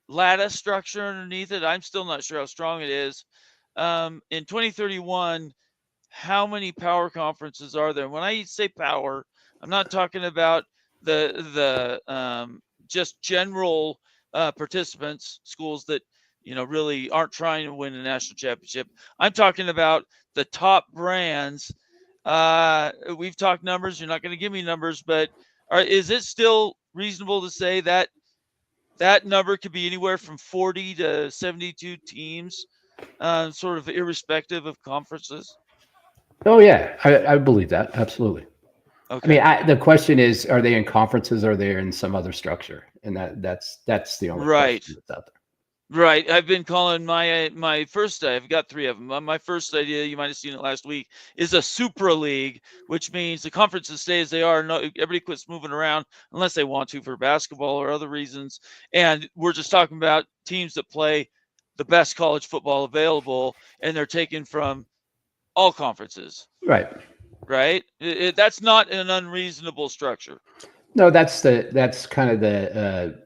lattice structure underneath it. I'm still not sure how strong it is. In 2031, how many power conferences are there? When I say power, I'm not talking about the just general participants, schools that really aren't trying to win a national championship. I'm talking about the top brands. We've talked numbers. You're not going to give me numbers, but is it still reasonable to say that that number could be anywhere from 40 to 72 teams, sort of irrespective of conferences? Oh yeah, I believe that absolutely. I mean, Okay. the question is, are they in conferences? Or are they in some other structure? And that's the only Right. question that's out there. Right. I've been calling my first. I've got three of them. My first idea, you might have seen it last week, is a supra league, which means the conferences stay as they are. No, everybody quits moving around unless they want to for basketball or other reasons. And we're just talking about teams that play the best college football available, and they're taken from all conferences. Right. Right. That's not an unreasonable structure. No, that's kind of the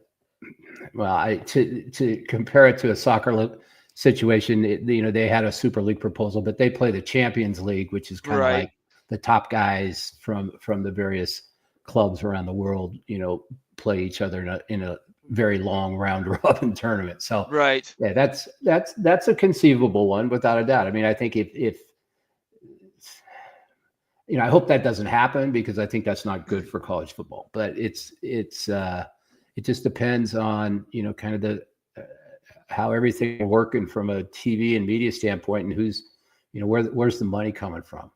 well, to compare it to a soccer situation, they had a Super League proposal, but they play the Champions League, which is kind of Right. like the top guys from the various clubs around the world, play each other in a very long round robin tournament. So Right. yeah, that's a conceivable one without a doubt. I mean, I think if I hope that doesn't happen, because I think that's not good for college football. But it just depends on kind of the how everything working from a TV and media standpoint, and who's where's the money coming from.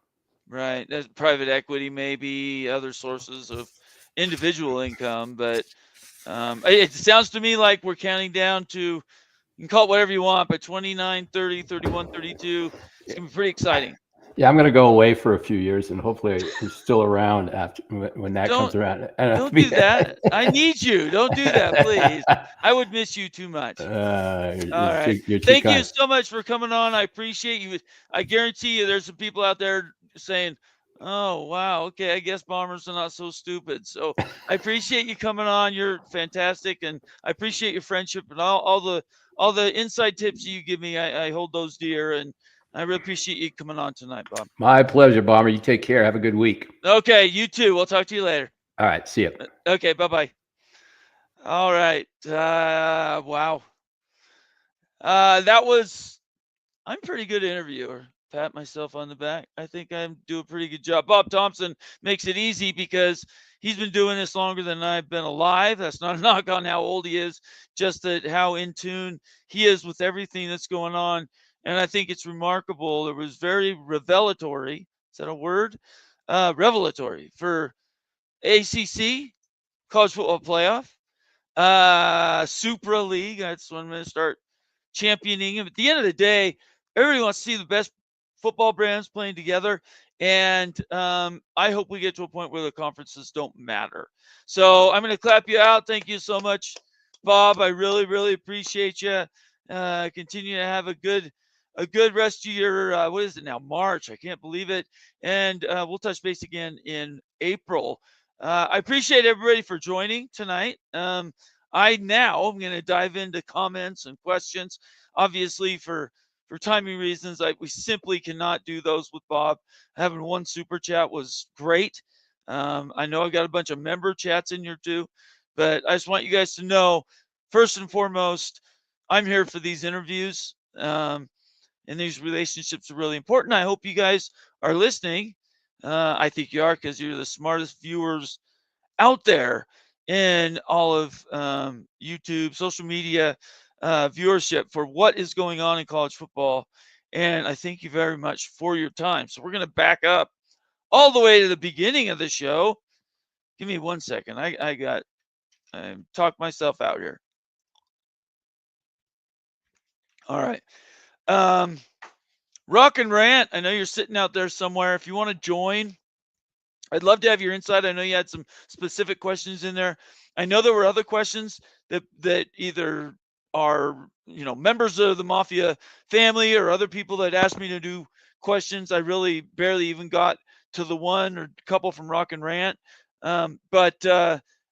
Right. That's private equity, maybe other sources of individual income. But it sounds to me like we're counting down to, you can call it whatever you want, but 29, 30, 31, 32. It's going to be pretty exciting. Yeah, I'm going to go away for a few years, and hopefully I'm still around after when that Don't comes around. don't do that. I need you. Don't do that, please. I would miss you too much. All right. You're too Thank you kind. so much for coming on. I appreciate you. I guarantee you there's some people out there saying, "Oh, wow. Okay, I guess bombers are not so stupid." So I appreciate you coming on. You're fantastic, and I appreciate your friendship and all the inside tips you give me. I hold those dear, and I really appreciate you coming on tonight, Bob. My pleasure, Bomber. You take care. Have a good week. Okay, you too. We'll talk to you later. All right. See you. Okay, bye-bye. All right. Wow. That was, I'm a pretty good interviewer. Pat myself on the back. I think I do a pretty good job. Bob Thompson makes it easy because he's been doing this longer than I've been alive. That's not a knock on how old he is, just that how in tune he is with everything that's going on. And I think it's remarkable. It was very revelatory. Is that a word? Revelatory for ACC, College Football Playoff, Supra League. That's when I'm going to start championing him. At the end of the day, everybody wants to see the best football brands playing together. And I hope we get to a point where the conferences don't matter. So I'm going to clap you out. Thank you so much, Bob. I really, really appreciate you. Continue to have a good rest of your what is it now, March? I can't believe it. And we'll touch base again in April. I appreciate everybody for joining tonight. I now am going to dive into comments and questions. Obviously, for timing reasons, we simply cannot do those with Bob. Having one super chat was great. I know I got a bunch of member chats in here too, but I just want you guys to know, first and foremost, I'm here for these interviews, and these relationships are really important. I hope you guys are listening. I think you are, because you're the smartest viewers out there in all of YouTube, social media viewership for what is going on in college football. And I thank you very much for your time. So we're going to back up all the way to the beginning of the show. Give me 1 second. I got I talked myself out here. All right. Rock and Rant, I know you're sitting out there somewhere. If you want to join, I'd love to have your insight. I know you had some specific questions in there. I know there were other questions that either are, members of the Mafia family or other people that asked me to do questions. I really barely even got to the one or couple from Rock and Rant. But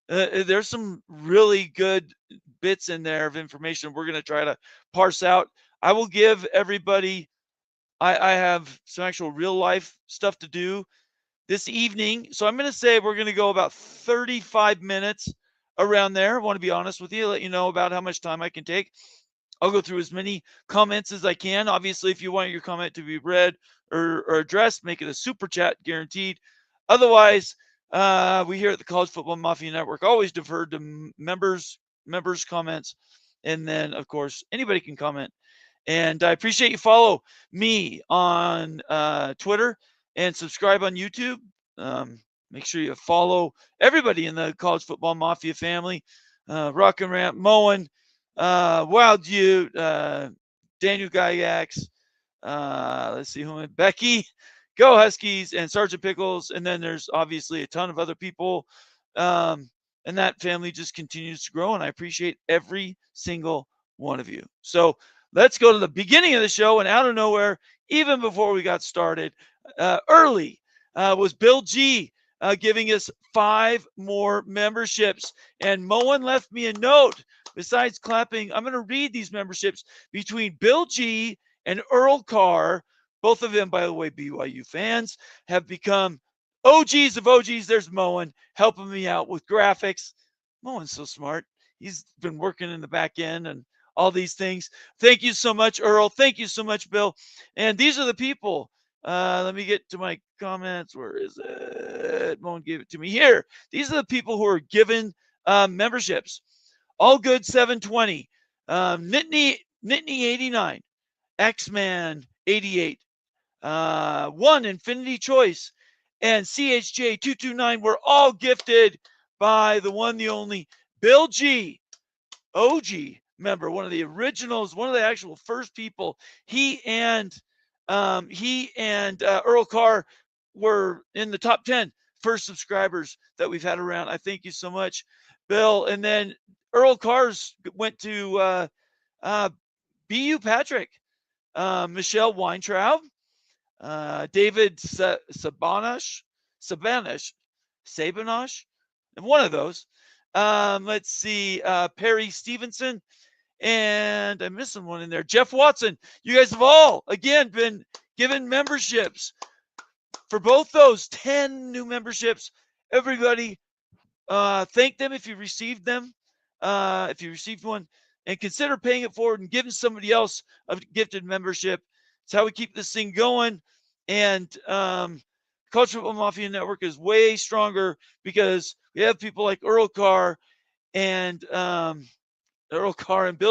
there's some really good bits in there of information we're going to try to parse out. I will give everybody, I have some actual real life stuff to do this evening. So I'm going to say we're going to go about 35 minutes around there. I want to be honest with you, let you know about how much time I can take. I'll go through as many comments as I can. Obviously, if you want your comment to be read or addressed, make it a super chat, guaranteed. Otherwise, we here at the College Football Mafia Network always defer to members' comments. And then, of course, anybody can comment. And I appreciate you follow me on Twitter and subscribe on YouTube. Make sure you follow everybody in the College Football Mafia family. Rock and Ramp, Moen, Wild Ute, Daniel Gygax, let's see who, Becky, Go Huskies, and Sergeant Pickles. And then there's obviously a ton of other people. And that family just continues to grow. And I appreciate every single one of you. So let's go to the beginning of the show. And out of nowhere, even before we got started, early was Bill G giving us 5 more memberships. And Moen left me a note. Besides clapping, I'm going to read these memberships between Bill G and Earl Carr. Both of them, by the way, BYU fans, have become OGs of OGs. There's Moen helping me out with graphics. Moen's so smart. He's been working in the back end and all these things. Thank you so much, Earl. Thank you so much, Bill. And these are the people. Let me get to my comments. Where is it? Moen gave it to me here. These are the people who are given memberships. All Good 720, Nittany 89, X-Man 88, One Infinity Choice, and CHJ 229 were all gifted by the one, the only Bill G, OG member, one of the originals, one of the actual first people. He and Earl Carr were in the top 10 first subscribers that we've had around. I thank you so much, Bill. And then Earl Carr's went to BU Patrick, Michelle Weintraub, David Sabanash, and one of those. Let's see, Perry Stevenson, and I'm missing one in there. Jeff Watson. You guys have all, again, been given memberships for both those 10 new memberships. Everybody, thank them if you received them. If you received one, and consider paying it forward and giving somebody else a gifted membership. It's how we keep this thing going. And College Football Mafia Network is way stronger because we have people like Earl Carr and Bill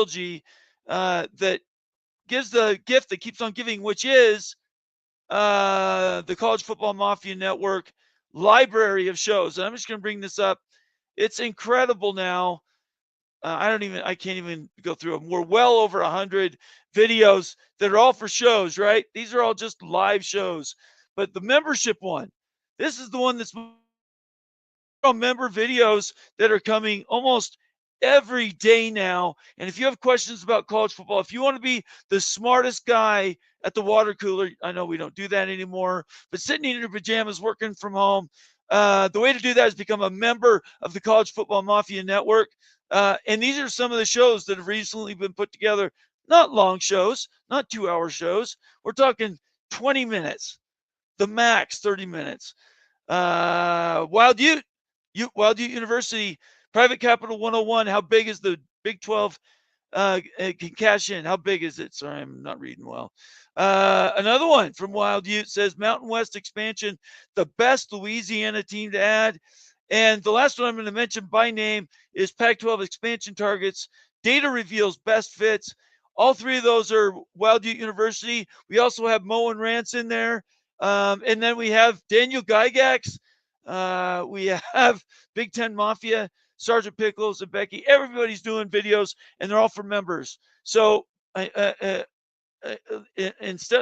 G that gives the gift that keeps on giving, which is the College Football Mafia Network library of shows. And I'm just going to bring this up. It's incredible now. I can't even go through them. We're well over 100 videos that are all for shows, right? These are all just live shows. But the membership one, this is the one that's member videos that are coming almost every day now. And if you have questions about college football, if you want to be the smartest guy at the water cooler, I know we don't do that anymore, but sitting in your pajamas working from home, the way to do that is become a member of the College Football Mafia Network. And these are some of the shows that have recently been put together. Not long shows, not 2-hour shows. We're talking 20 minutes, the max 30 minutes. Wild Ute University, Private Capital 101. How big is the Big 12 can cash in? How big is it? Sorry, I'm not reading well. Another one from Wild Ute says Mountain West expansion, the best Louisiana team to add. And the last one I'm going to mention by name is Pac-12 expansion targets. Data reveals best fits. All 3 of those are Wild Ute University. We also have Moen Rance in there. And then we have Daniel Gygax. We have Big Ten Mafia. Sergeant Pickles and Becky, everybody's doing videos, and they're all for members. So instead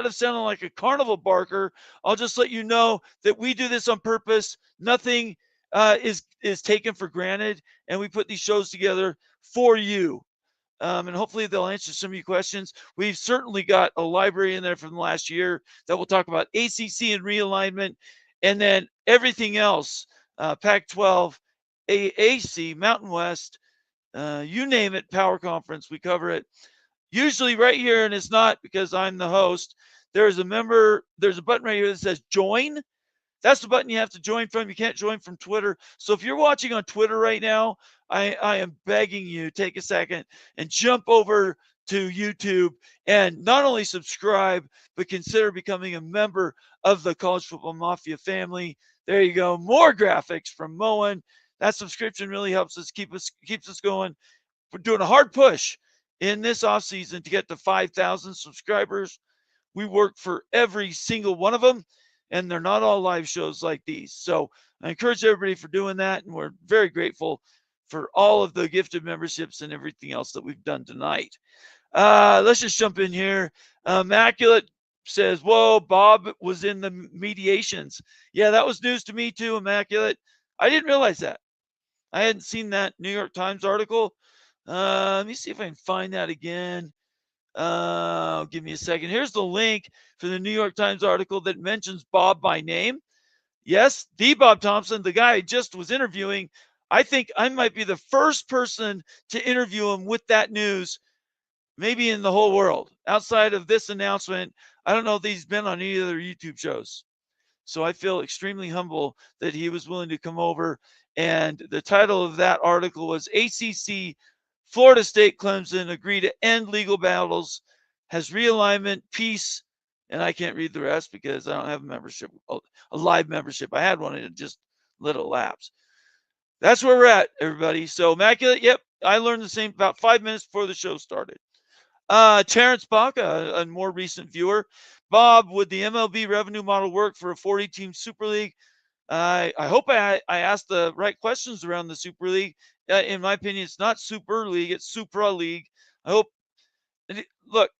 of sounding like a carnival barker, I'll just let you know that we do this on purpose. Nothing is taken for granted, and we put these shows together for you. And hopefully they'll answer some of your questions. We've certainly got a library in there from the last year that will talk about ACC and realignment, and then everything else, Pac-12, AAC, Mountain West, you name it, Power Conference, we cover it. Usually right here, and it's not because I'm the host, there's a button right here that says join. That's the button you have to join from. You can't join from Twitter. So if you're watching on Twitter right now, I am begging you, take a second and jump over to YouTube and not only subscribe, but consider becoming a member of the College Football Mafia family. There you go. More graphics from Moen. That subscription really helps us keeps us going. We're doing a hard push in this offseason to get to 5,000 subscribers. We work for every single one of them, and they're not all live shows like these. So I encourage everybody for doing that, and we're very grateful for all of the gifted memberships and everything else that we've done tonight. Let's just jump in here. Immaculate says, whoa, Bob was in the mediations. Yeah, that was news to me too, Immaculate. I didn't realize that. I hadn't seen that New York Times article. Let me see if I can find that again. Give me a second. Here's the link for the New York Times article that mentions Bob by name. Yes, the Bob Thompson, the guy I just was interviewing. I think I might be the first person to interview him with that news, maybe in the whole world. Outside of this announcement, I don't know if he's been on any other YouTube shows. So I feel extremely humble that he was willing to come over. And the title of that article was ACC, Florida State, Clemson agree to end legal battles, has realignment, peace, and I can't read the rest because I don't have a membership, a live membership. I had one and it just let it lapse. That's where we're at, everybody. So Immaculate, yep, I learned the same about 5 minutes before the show started. Terrence Bach, a more recent viewer. Bob, would the MLB revenue model work for a 40-team Super League? I hope I asked the right questions around the Super League. In my opinion, it's not Super League, it's Supra League. I hope. Look,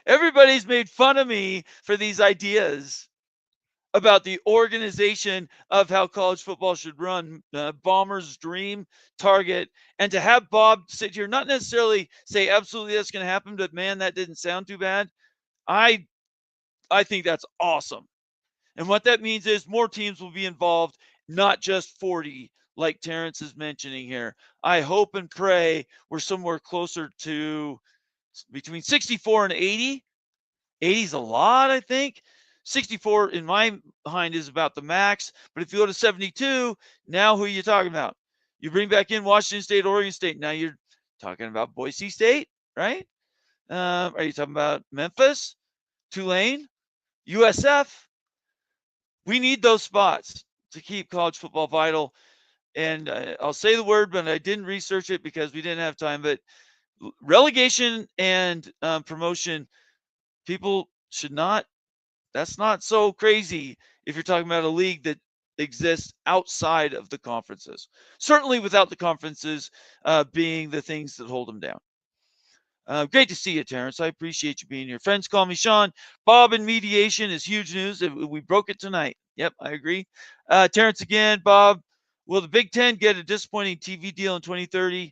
everybody's made fun of me for these ideas about the organization of how college football should run, Bomber's dream, target, and to have Bob sit here, not necessarily say absolutely that's going to happen, but man, that didn't sound too bad. I think that's awesome. And what that means is more teams will be involved, not just 40, like Terrence is mentioning here. I hope and pray we're somewhere closer to between 64 and 80. 80 is a lot, I think. 64 in my mind is about the max. But if you go to 72, now who are you talking about? You bring back in Washington State, Oregon State. Now you're talking about Boise State, right? Are you talking about Memphis, Tulane, USF? We need those spots to keep college football vital. And I'll say the word, but I didn't research it because we didn't have time. But relegation and promotion, people should not. That's not so crazy if you're talking about a league that exists outside of the conferences. Certainly without the conferences being the things that hold them down. Great to see you, Terrence. I appreciate you being here. Friends call me Sean. Bob in mediation is huge news. We broke it tonight. Yep, I agree. Terrence again. Bob, will the Big Ten get a disappointing TV deal in 2030?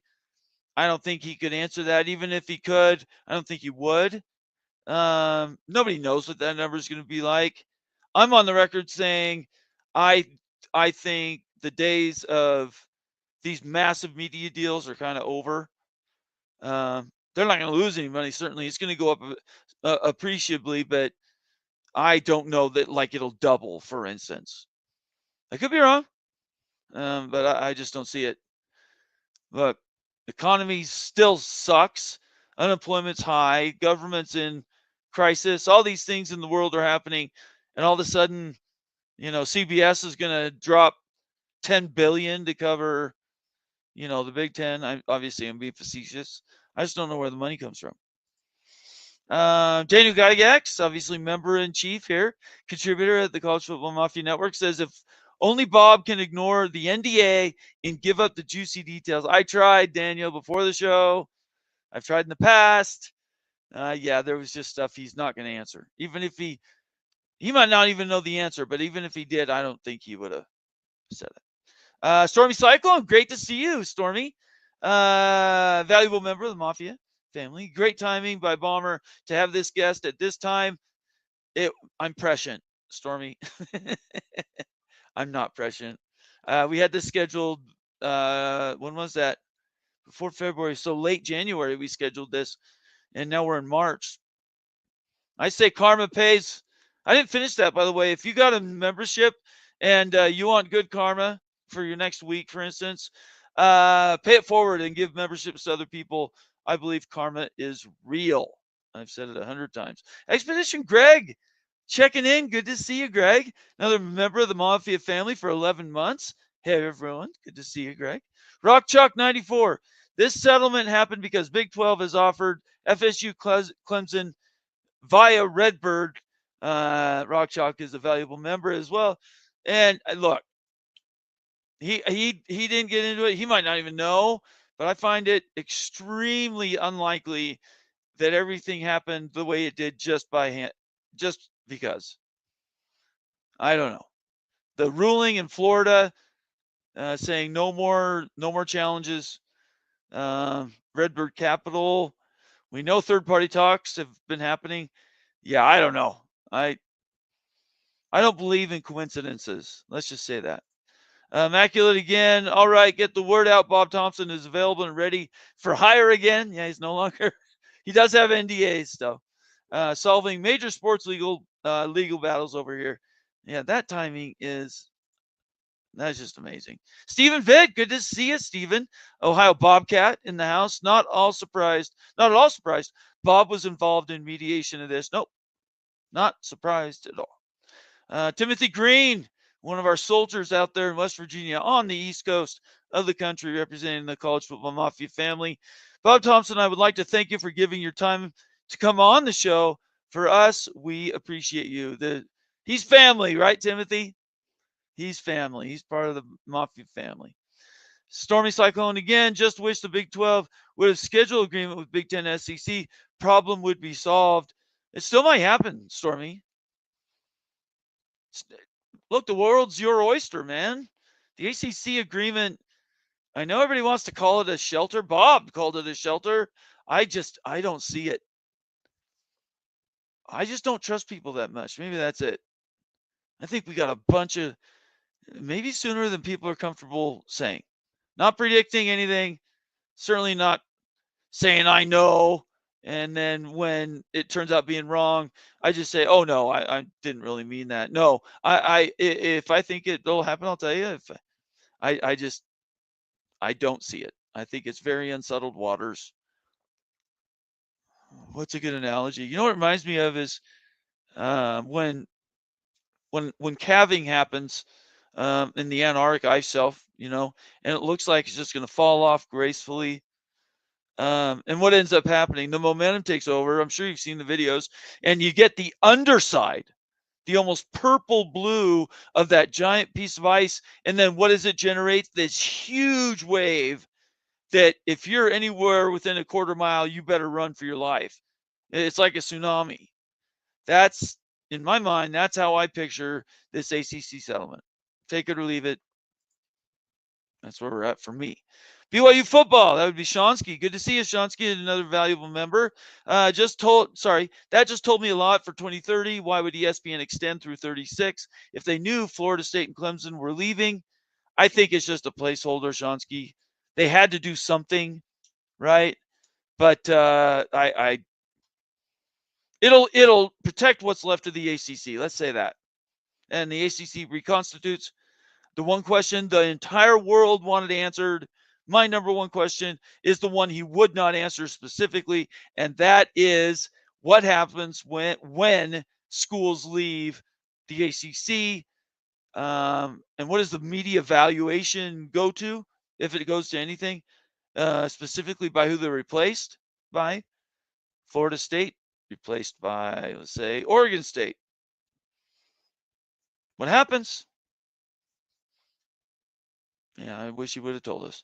I don't think he could answer that. Even if he could, I don't think he would. Nobody knows what that number is going to be like. I'm on the record saying I think the days of these massive media deals are kind of over. They're not going to lose any money. Certainly, it's going to go up appreciably, but I don't know that like it'll double, for instance. I could be wrong, but I just don't see it. Look, the economy still sucks. Unemployment's high. Government's in crisis. All these things in the world are happening, and all of a sudden, CBS is going to drop $10 billion to cover, the Big Ten. I'm being facetious. I just don't know where the money comes from. Daniel Gygax, obviously member in chief here, contributor at the College Football Mafia Network, says if Only Bob can ignore the NDA and give up the juicy details. I tried, Daniel, before the show. I've tried in the past. Yeah, there was just stuff he's not going to answer. Even if he might not even know the answer, but even if he did, I don't think he would have said it. Stormy Cyclone, great to see you, Stormy. Valuable member of the Mafia family. Great timing by Bomber to have this guest at this time. I'm prescient, Stormy. I'm not prescient. We had this scheduled. When was that? Before February, so late January we scheduled this, and now we're in March. I say karma pays. I didn't finish that, by the way. If you got a membership and you want good karma for your next week, for instance, pay it forward and give memberships to other people. I believe karma is real. I've said it 100 times. Expedition Greg, checking in. Good to see you, Greg. Another member of the Mafia family for 11 months. Hey, everyone. Good to see you, Greg. Rock Chalk 94. This settlement happened because Big 12 has offered FSU Clemson via Redbird. Rock Chalk is a valuable member as well. And look, he didn't get into it. He might not even know, but I find it extremely unlikely that everything happened the way it did just by hand, just because. I don't know. The ruling in Florida saying no more challenges. Redbird Capital. We know third-party talks have been happening. Yeah, I don't know. I don't believe in coincidences. Let's just say that. Immaculate again. All right, get the word out. Bob Thompson is available and ready for hire again. Yeah, he's no longer. He does have NDAs though. Solving major sports legal battles over here. Yeah, that timing is that's just amazing. Stephen Vitt, good to see you, Stephen. Ohio Bobcat in the house. Not at all surprised. Bob was involved in mediation of this. Nope, not surprised at all. Timothy Green, one of our soldiers out there in West Virginia on the East Coast of the country, representing the College Football Mafia family. Bob Thompson, I would like to thank you for giving your time to come on the show. For us, we appreciate you. He's family, right, Timothy? He's family. He's part of the Mafia family. Stormy Cyclone again. Just wish the Big 12 would have scheduled agreement with Big 10 SEC. Problem would be solved. It still might happen, Stormy. Look, the world's your oyster, man. The ACC agreement, I know everybody wants to call it a shelter. Bob called it a shelter. I don't see it. I just don't trust people that much. Maybe that's it. I think we got a bunch of, maybe sooner than people are comfortable saying. Not predicting anything, certainly not saying I know. And then when it turns out being wrong, I just say, oh no, I didn't really mean that. No, if I think it'll happen, I'll tell you. If I don't see it. I think it's very unsettled waters. What's a good analogy? You know what it reminds me of is when calving happens in the Antarctic ice shelf, and it looks like it's just going to fall off gracefully. And what ends up happening? The momentum takes over. I'm sure you've seen the videos, and you get the underside, the almost purple blue of that giant piece of ice. And then what does it generate? This huge wave that if you're anywhere within a quarter mile, you better run for your life. It's like a tsunami. That's, in my mind, that's how I picture this ACC settlement. Take it or leave it. That's where we're at for me. BYU football, that would be Shonsky. Good to see you, Shonsky, another valuable member. That just told me a lot for 2030. Why would ESPN extend through 36 if they knew Florida State and Clemson were leaving? I think it's just a placeholder, Shonsky. They had to do something, right? But it'll protect what's left of the ACC. Let's say that. And the ACC reconstitutes the one question the entire world wanted answered. My number one question is the one he would not answer specifically, and that is what happens when schools leave the ACC, and what does the media valuation go to if it goes to anything, specifically by who they're replaced by. Florida State replaced by, let's say, Oregon State. What happens? Yeah, I wish he would have told us.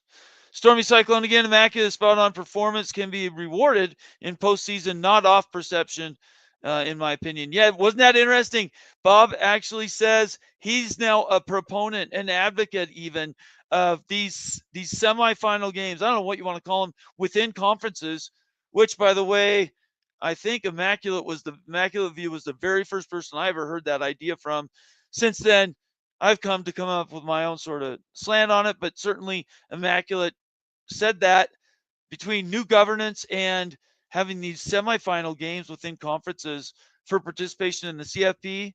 Stormy Cyclone again, immaculate spot on performance can be rewarded in postseason, not off perception, in my opinion. Yeah, wasn't that interesting? Bob actually says he's now a proponent, an advocate even of these semifinal games. I don't know what you want to call them within conferences, which by the way, I think Immaculate View was the very first person I ever heard that idea from. Since then, I've come up with my own sort of slant on it, but certainly Immaculate said that between new governance and having these semifinal games within conferences for participation in the CFP,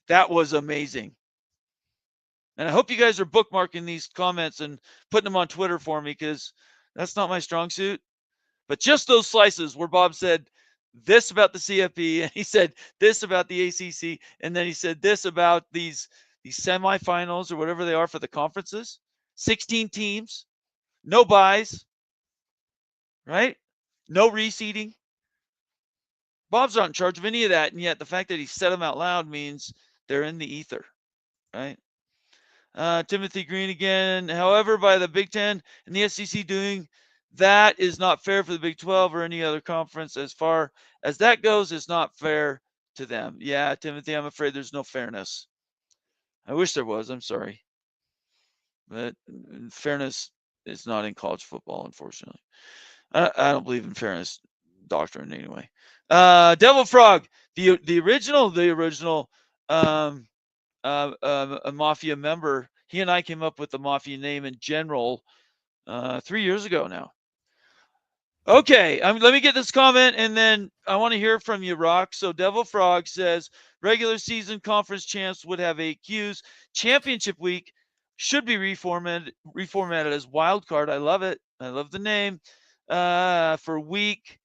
that was amazing. And I hope you guys are bookmarking these comments and putting them on Twitter for me, because that's not my strong suit. But just those slices where Bob said this about the CFP, and he said this about the ACC, and then he said this about these semifinals or whatever they are for the conferences. 16 teams, no buys, right? No reseeding. Bob's not in charge of any of that, and yet the fact that he said them out loud means they're in the ether, right? Timothy Green again. However, by the Big Ten and the SEC doing that is not fair for the Big 12 or any other conference. As far as that goes, it's not fair to them. Yeah, Timothy, I'm afraid there's no fairness. I wish there was. I'm sorry. But fairness is not in college football, unfortunately. I don't believe in fairness doctrine anyway. Devil Frog, the original a Mafia member. He and I came up with the Mafia name in general 3 years ago now. Okay, let me get this comment, and then I want to hear from you, Rock. So Devil Frog says, regular season conference champs would have AQs. Championship week should be reformatted as wild card. I love it. I love the name. For week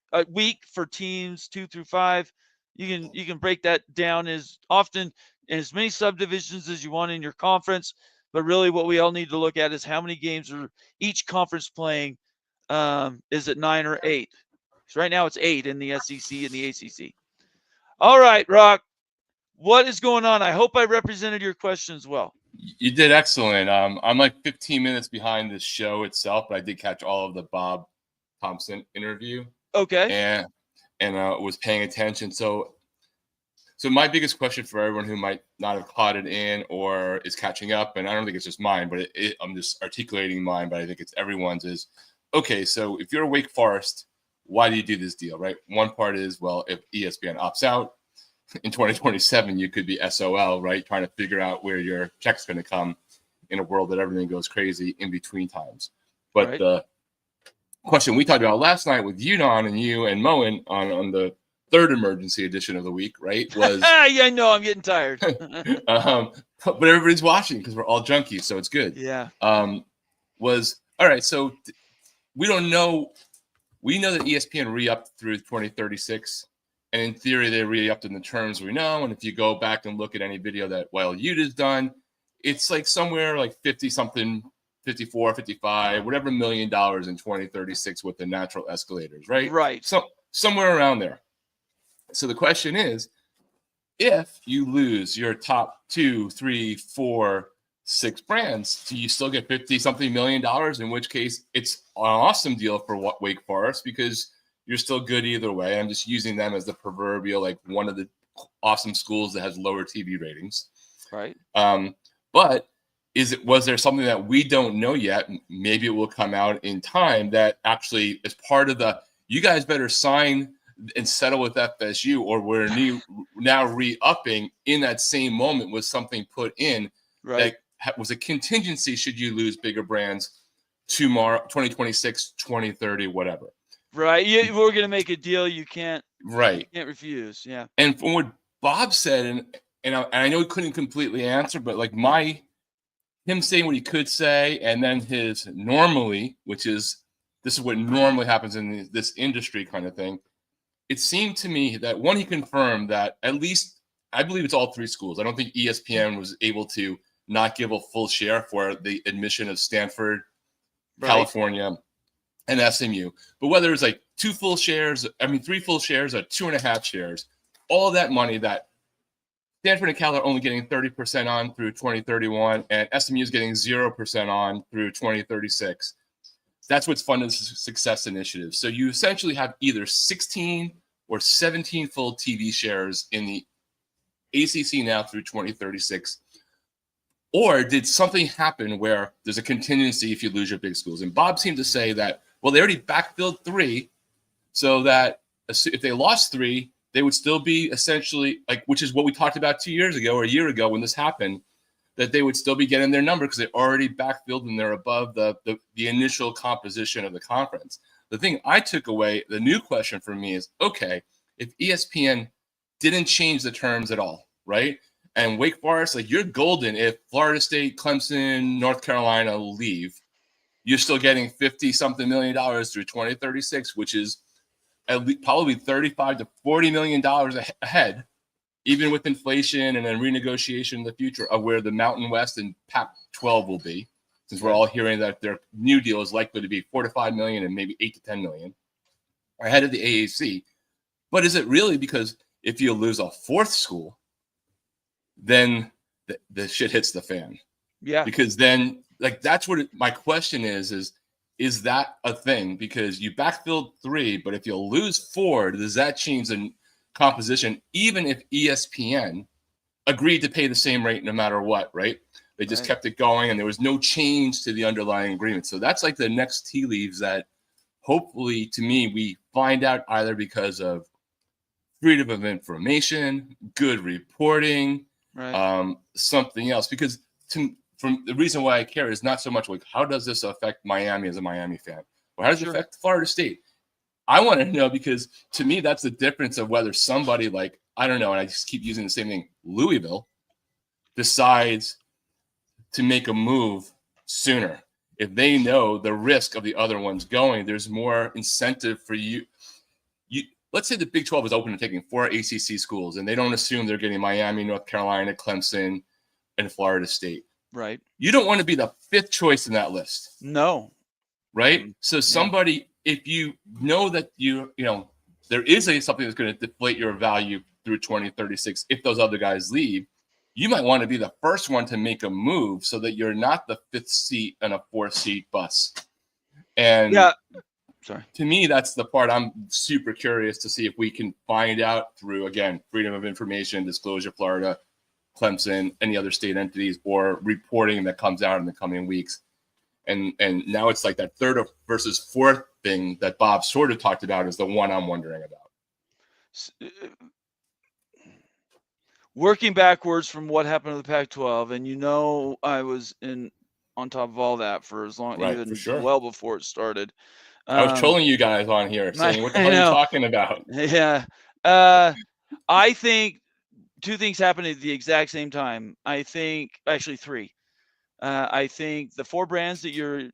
for teams 2 through 5. You can break that down as often as many subdivisions as you want in your conference. But really, what we all need to look at is how many games are each conference playing. Is it 9 or 8? So right now it's 8 in the SEC and the ACC. All right, Rock, what is going on? I hope I represented your questions well. You did excellent. I'm like 15 minutes behind the show itself, but I did catch all of the Bob Thompson interview. Okay. And was paying attention. So my biggest question for everyone who might not have caught it in or is catching up, and I don't think it's just mine, but I'm just articulating mine, but I think it's everyone's, is, okay, so if you're Wake Forest, why do you do this deal, right? One part is, well, if ESPN opts out in 2027, you could be SOL, right? Trying to figure out where your check's going to come in a world that everything goes crazy in between times. But right. The question we talked about last night with Yudon and you and Moen on the third emergency edition of the week, right, was yeah, I know, I'm getting tired. But everybody's watching because we're all junkies, so it's good. Yeah. Was all right. So we don't know. We know that ESPN re-upped through 2036, and in theory, they re-upped in the terms we know. And if you go back and look at any video that Yuta's done, it's like somewhere like 50 something, 54, 55, whatever $1 million in 2036 with the natural escalators, right? Right. So somewhere around there. So the question is, if you lose your top 2, 3, 4, 6 brands, do you still get 50 something $1 million? In which case, it's an awesome deal for Wake Forest because you're still good either way. I'm just using them as the proverbial, like, one of the awesome schools that has lower TV ratings. Right. But was there something that we don't know yet? Maybe it will come out in time that actually is part of you guys better sign and settle with FSU, or we're now re-upping in that same moment with something put in right. that was a contingency should you lose bigger brands tomorrow, 2026, 2030, whatever. Right. We're going to make a deal you can't refuse. Yeah. And from what Bob said, and I know he couldn't completely answer, but like him saying what he could say, and then his normally, which is, this is what normally happens in this industry kind of thing. It seemed to me that, one, he confirmed that at least, I believe it's all 3 schools. I don't think ESPN was able to not give a full share for the admission of Stanford, California, and SMU. But whether it's like 2 full shares, 3 full shares, or 2.5 shares, all of that money that Stanford and Cal are only getting 30% on through 2031, and SMU is getting 0% on through 2036. That's what's funded success initiatives. So you essentially have either 16 or 17 full TV shares in the ACC now through 2036. Or did something happen where there's a contingency if you lose your big schools? And Bob seemed to say that, well, they already backfilled 3, so that if they lost 3, they would still be essentially like, which is what we talked about 2 years ago or a year ago when this happened, that they would still be getting their number because they already backfilled and they're above the initial composition of the conference. The thing I took away, the new question for me is, okay, if ESPN didn't change the terms at all, right? And Wake Forest, like, you're golden if Florida State, Clemson, North Carolina leave. You're still getting $50-something million through 2036, which is at least probably $35 to $40 million ahead, even with inflation and then renegotiation in the future of where the Mountain West and Pac-12 will be, since we're all hearing that their new deal is likely to be $4 to $5 million and maybe $8 to $10 million ahead of the AAC. But is it really? Because if you lose a 4th school, then the shit hits the fan. Yeah. Because then, like, that's what my question is that a thing? Because you backfilled 3, but if you lose 4, does that change the composition, even if ESPN agreed to pay the same rate no matter what, right? They just kept it going and there was no change to the underlying agreement. So that's like the next tea leaves that hopefully, to me, we find out either because of freedom of information, good reporting, something else. Because from the reason why I care is not so much like, how does this affect Miami as a Miami fan? Or how does it affect Florida State? I want to know, because to me, that's the difference of whether somebody like, I don't know, and I just keep using the same thing, Louisville, decides to make a move sooner. If they know the risk of the other ones going, there's more incentive for you. Let's say the Big 12 is open to taking 4 ACC schools, and they don't assume they're getting Miami, North Carolina, Clemson, and Florida State. Right. You don't want to be the 5th choice in that list. No. Right? So somebody, if you know that you know, there is something that's going to deflate your value through 2036 if those other guys leave, you might want to be the first one to make a move so that you're not the 5th seat on a 4th seat bus. And to me, that's the part I'm super curious to see if we can find out through, again, freedom of information, disclosure, Florida, Clemson, any other state entities, or reporting that comes out in the coming weeks. And now it's like that 3rd versus 4th thing that Bob sort of talked about is the one I'm wondering about. Working backwards from what happened to the Pac-12, and I was on top of all that for as long, well before it started. I was trolling you guys on here, saying, "What the hell are you talking about?" Yeah, I think 2 things happened at the exact same time. I think actually 3. I think the 4 brands that you're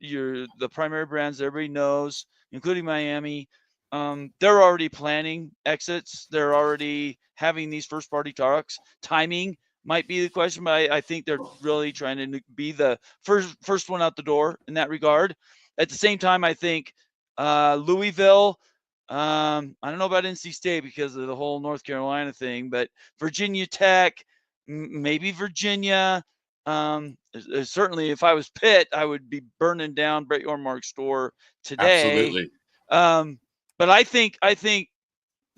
the primary brands everybody knows, including Miami, they're already planning exits. They're already having these first party talks. Timing might be the question, but I think they're really trying to be the first one out the door in that regard. At the same time, I think Louisville, I don't know about NC State because of the whole North Carolina thing, but Virginia Tech, maybe Virginia. Certainly, if I was Pitt, I would be burning down Brett Yormark's store today. Absolutely. But I think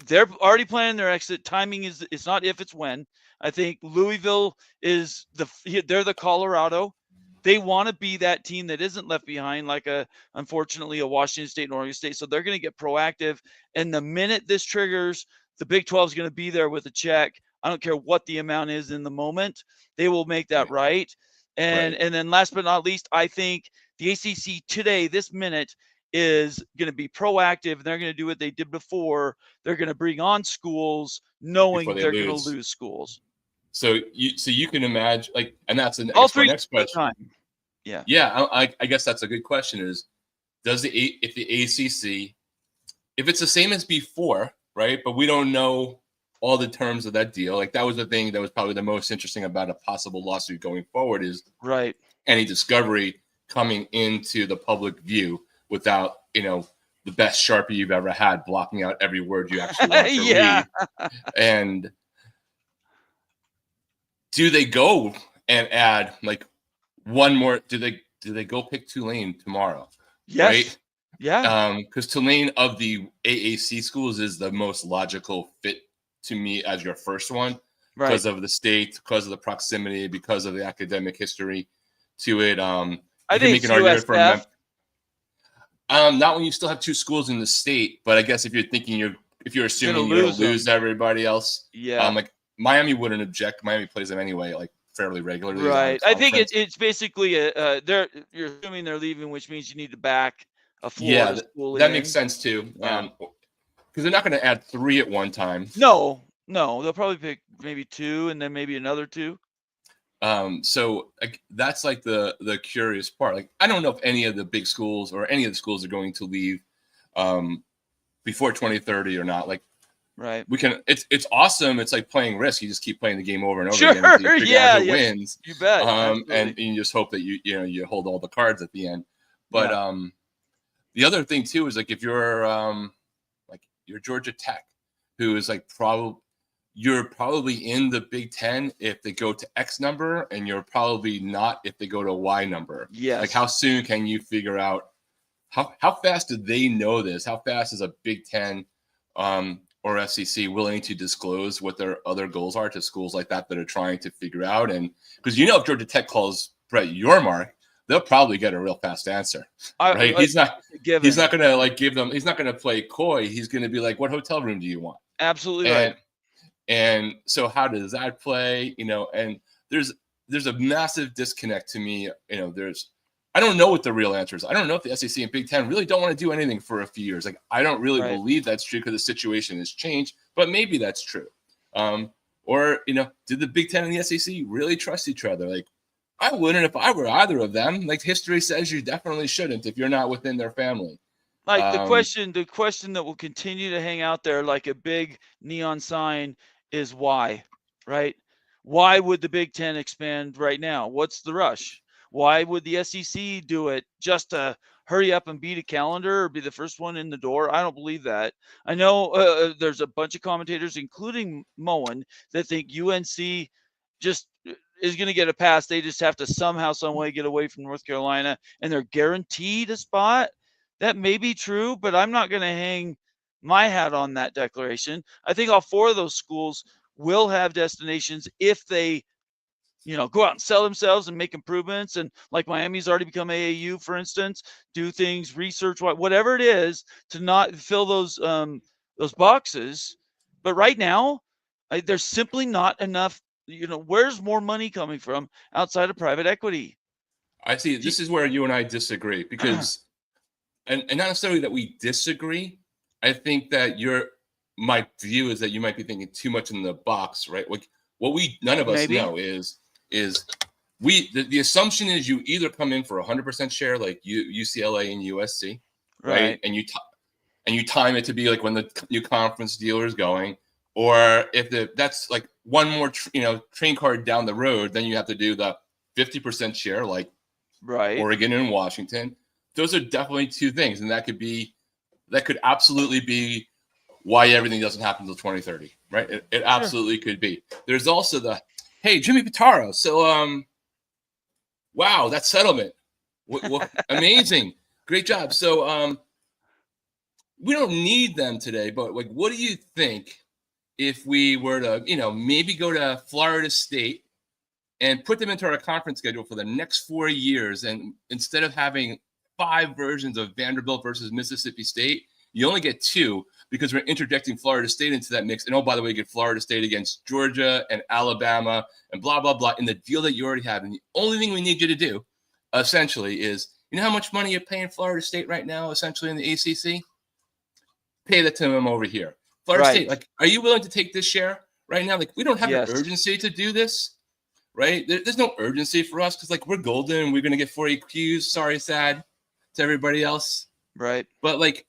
they're already planning their exit. Timing it's not if, it's when. I think Louisville they're the Colorado. They want to be that team that isn't left behind, like unfortunately a Washington State and Oregon State. So they're going to get proactive. And the minute this triggers, the Big 12 is going to be there with a check. I don't care what the amount is in the moment. They will make that right. And then last but not least, I think the ACC today, this minute, is going to be proactive. And they're going to do what they did before. They're going to bring on schools knowing they're going to lose schools. So you can imagine, like, and that's the next question. Yeah. I guess that's a good question. Is if the ACC, if it's the same as before, right? But we don't know all the terms of that deal. Like, that was the thing that was probably the most interesting about a possible lawsuit going forward is any discovery coming into the public view without, the best Sharpie you've ever had blocking out every word you actually want to read. And do they go and add like one more? Do they go pick Tulane tomorrow? Yes. Right? Yeah. Because Tulane of the AAC schools is the most logical fit to me as your first one, because of the state, because of the proximity, because of the academic history to it. I think make an argument for USF. not when you still have two schools in the state, but I guess if you're thinking if you're assuming you're gonna lose everybody else, yeah. Like Miami wouldn't object. Miami plays them anyway, like fairly regularly. Right. I think it's basically you're assuming they're leaving, which means you need to back a Florida school. That makes sense too. Because they're not going to add 3 at one time. No, they'll probably pick maybe 2 and then maybe another 2. So that's like the curious part. Like, I don't know if any of the big schools or any of the schools are going to leave before 2030 or not. Like, right. We can. It's awesome. It's like playing Risk. You just keep playing the game over and over again until you figure out who yes, wins. You bet. And you just hope that you hold all the cards at the end. But the other thing too is like if you're like you're Georgia Tech, who is like you're probably in the Big Ten if they go to X number, and you're probably not if they go to Y number. Yes. Like how soon can you figure out how fast do they know this? How fast is a Big Ten or SEC willing to disclose what their other goals are to schools like that are trying to figure out? And because if Georgia Tech calls Brett Yormark, they'll probably get a real fast answer. Right? He's not going to like give them. He's not going to play coy. He's going to be like, "What hotel room do you want?" Absolutely right. And so how does that play? And there's a massive disconnect to me. I don't know what the real answer is. I don't know if the SEC and Big Ten really don't want to do anything for a few years. Like, I don't really believe that's true because the situation has changed, but maybe that's true. Or did the Big Ten and the SEC really trust each other? Like, I wouldn't if I were either of them. Like, history says you definitely shouldn't if you're not within their family. Like the question that will continue to hang out there like a big neon sign is why, right? Why would the Big Ten expand right now? What's the rush? Why would the SEC do it just to hurry up and beat a calendar or be the first one in the door? I don't believe that. I know there's a bunch of commentators, including Moen, that think UNC just is going to get a pass. They just have to somehow, some way get away from North Carolina, and they're guaranteed a spot. That may be true, but I'm not going to hang my hat on that declaration. I think all 4 of those schools will have destinations if they go out and sell themselves and make improvements. And like Miami's already become AAU, for instance, do things, research, whatever it is to not fill those boxes. But right now, there's simply not enough. Where's more money coming from outside of private equity? I see. This is where you and I disagree because, and not necessarily that we disagree. I think that my view is that you might be thinking too much in the box, right? Like what none of us know is the assumption is you either come in for 100% share like UCLA and USC, right? And you time it to be like when the new conference deal is going, or if that's like one more train card down the road, then you have to do the 50% share like Oregon and Washington. Those are definitely 2 things, and that could absolutely be why everything doesn't happen until 2030, right? It absolutely could be. There's also hey, Jimmy Pitaro. So, wow, that settlement. What amazing. Great job. So, we don't need them today, but like, what do you think if we were to, maybe go to Florida State and put them into our conference schedule for the next 4 years, and instead of having 5 versions of Vanderbilt versus Mississippi State, you only get 2 because we're interjecting Florida State into that mix. And oh, by the way, you get Florida State against Georgia and Alabama and blah, blah, blah in the deal that you already have. And the only thing we need you to do essentially is, how much money you're paying Florida State right now, essentially in the ACC? Pay that to them over here. Florida State, like, are you willing to take this share right now? Like, we don't have an urgency to do this, right? There's no urgency for us because, like, we're golden. We're going to get 4 EQs. Sorry, sad to everybody else. Right. But, like,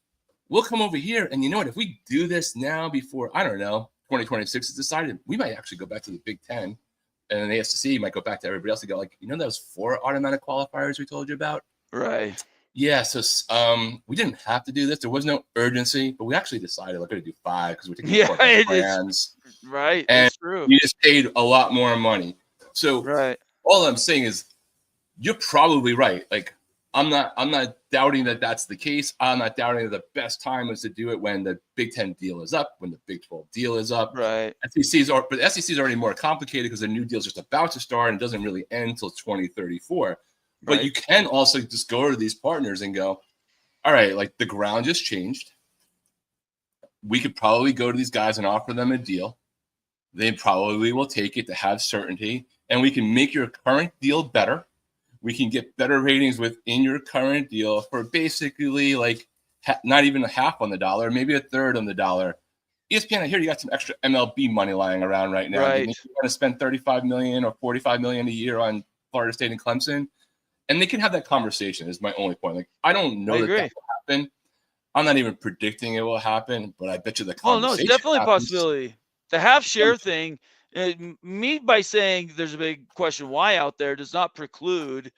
we'll come over here, and you know what? If we do this now before, I don't know, 2026 is decided, we might actually go back to the Big Ten, and then the ACC might go back to everybody else and go, like, those 4 automatic qualifiers we told you about? Right. Yeah, so we didn't have to do this. There was no urgency, but we actually decided we're going to do 5 because we're taking plans. Right. And it's true. you just paid a lot more money. So Right. all I'm saying is you're probably right. Like I'm not doubting that that's the case. I'm not doubting that the best time is to do it when the Big 10 deal is up, when the Big 12 deal is up. Right. But the SEC is already more complicated because the new deal is just about to start and doesn't really end until 2034. But Right. you can also just go to these partners and go, all right, like the ground just changed. We could probably go to these guys and offer them a deal. They probably will take it to have certainty, and we can make your current deal better. We can get better ratings within your current deal for basically like not even a half on the dollar, maybe a third on the dollar. ESPN, I hear you got some extra MLB money lying around right now. Right. You want to spend $35 million or $45 million a year on Florida State and Clemson, and they can have that conversation. Is my only point. Like I don't know that will happen. I'm not even predicting it will happen, but I bet you the conversation. Oh no, it's definitely happens. A possibility. The half share thing. Me by saying there's a big question why out there does not preclude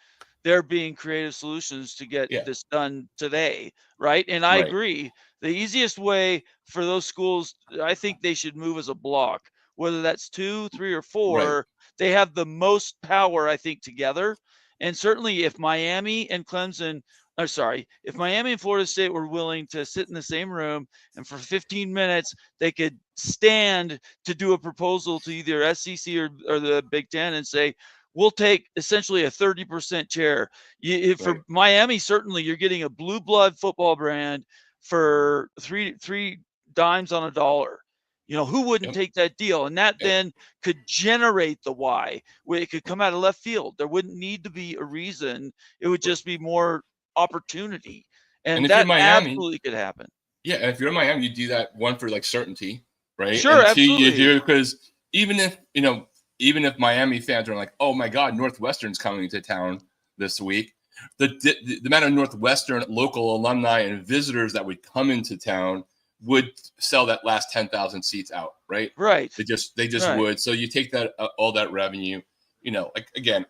there being creative solutions to get this done today, right? And I agree. The easiest way for those schools, I think they should move as a block, whether that's 2, 3, or 4. Right. They have the most power, I think, together. And certainly if Miami and Clemson, if Miami and Florida State were willing to sit in the same room and for 15 minutes they could stand to do a proposal to either SEC or the Big Ten and say, we'll take essentially a 30% share. For Miami, certainly you're getting a blue blood football brand for three dimes on a dollar. You know, who wouldn't take that deal? And that then could generate the why. It could come out of left field. There wouldn't need to be a reason. It would just be more opportunity. And that Miami, absolutely could happen. Yeah, and if you're in Miami, you do that one for like certainty, right? Sure, and absolutely. You do because even if Miami fans are like, oh my God, Northwestern's coming to town this week, the amount of Northwestern local alumni and visitors that would come into town would sell that last 10,000 seats out, right? Right. They just would. So you take that all that revenue, like again,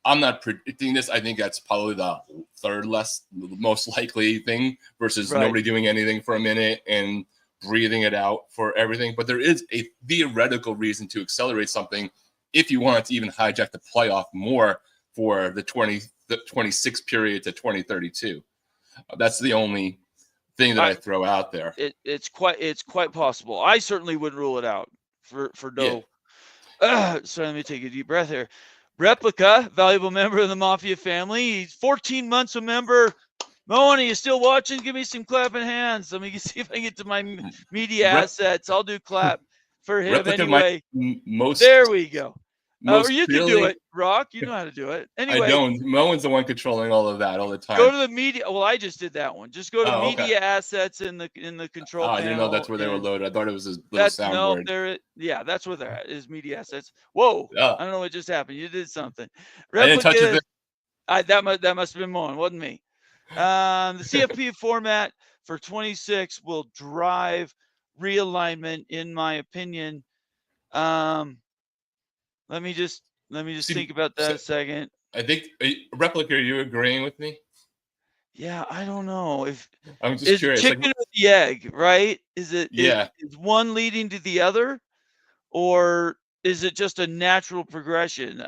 I'm not predicting this. I think that's probably the third most likely thing versus nobody doing anything for a minute and breathing it out for everything. But there is a theoretical reason to accelerate something if you want to even hijack the playoff more for the 26 period to 2032. That's the only thing that I throw out there. It's quite possible. I certainly wouldn't rule it out for no. Yeah. So let me take a deep breath here. Replica, valuable member of the Mafia family. He's 14 months a member. Moen, are you still watching? Give me some clapping hands. Let me see if I can get to my media assets. I'll do clap for him Replica anyway. There we go. Or you can do it, Rock. You know how to do it. Anyway, I don't. Moen's the one controlling all of that all the time. Go to the media. Well, I just did that one. Just go to media assets in the control panel. I didn't know that's where they were loaded. I thought it was a little soundboard. No, that's where they're at. Is media assets. Whoa! I don't know what just happened. You did something. Replica, I didn't touch it. That must have been Moen, wasn't me. The CFP format for 26 will drive realignment, in my opinion. Let me just think about that a second. I think Replica, are you agreeing with me? Yeah, I don't know if I'm just curious. Chicken or the egg, right? Is it? Yeah. Is one leading to the other, or is it just a natural progression?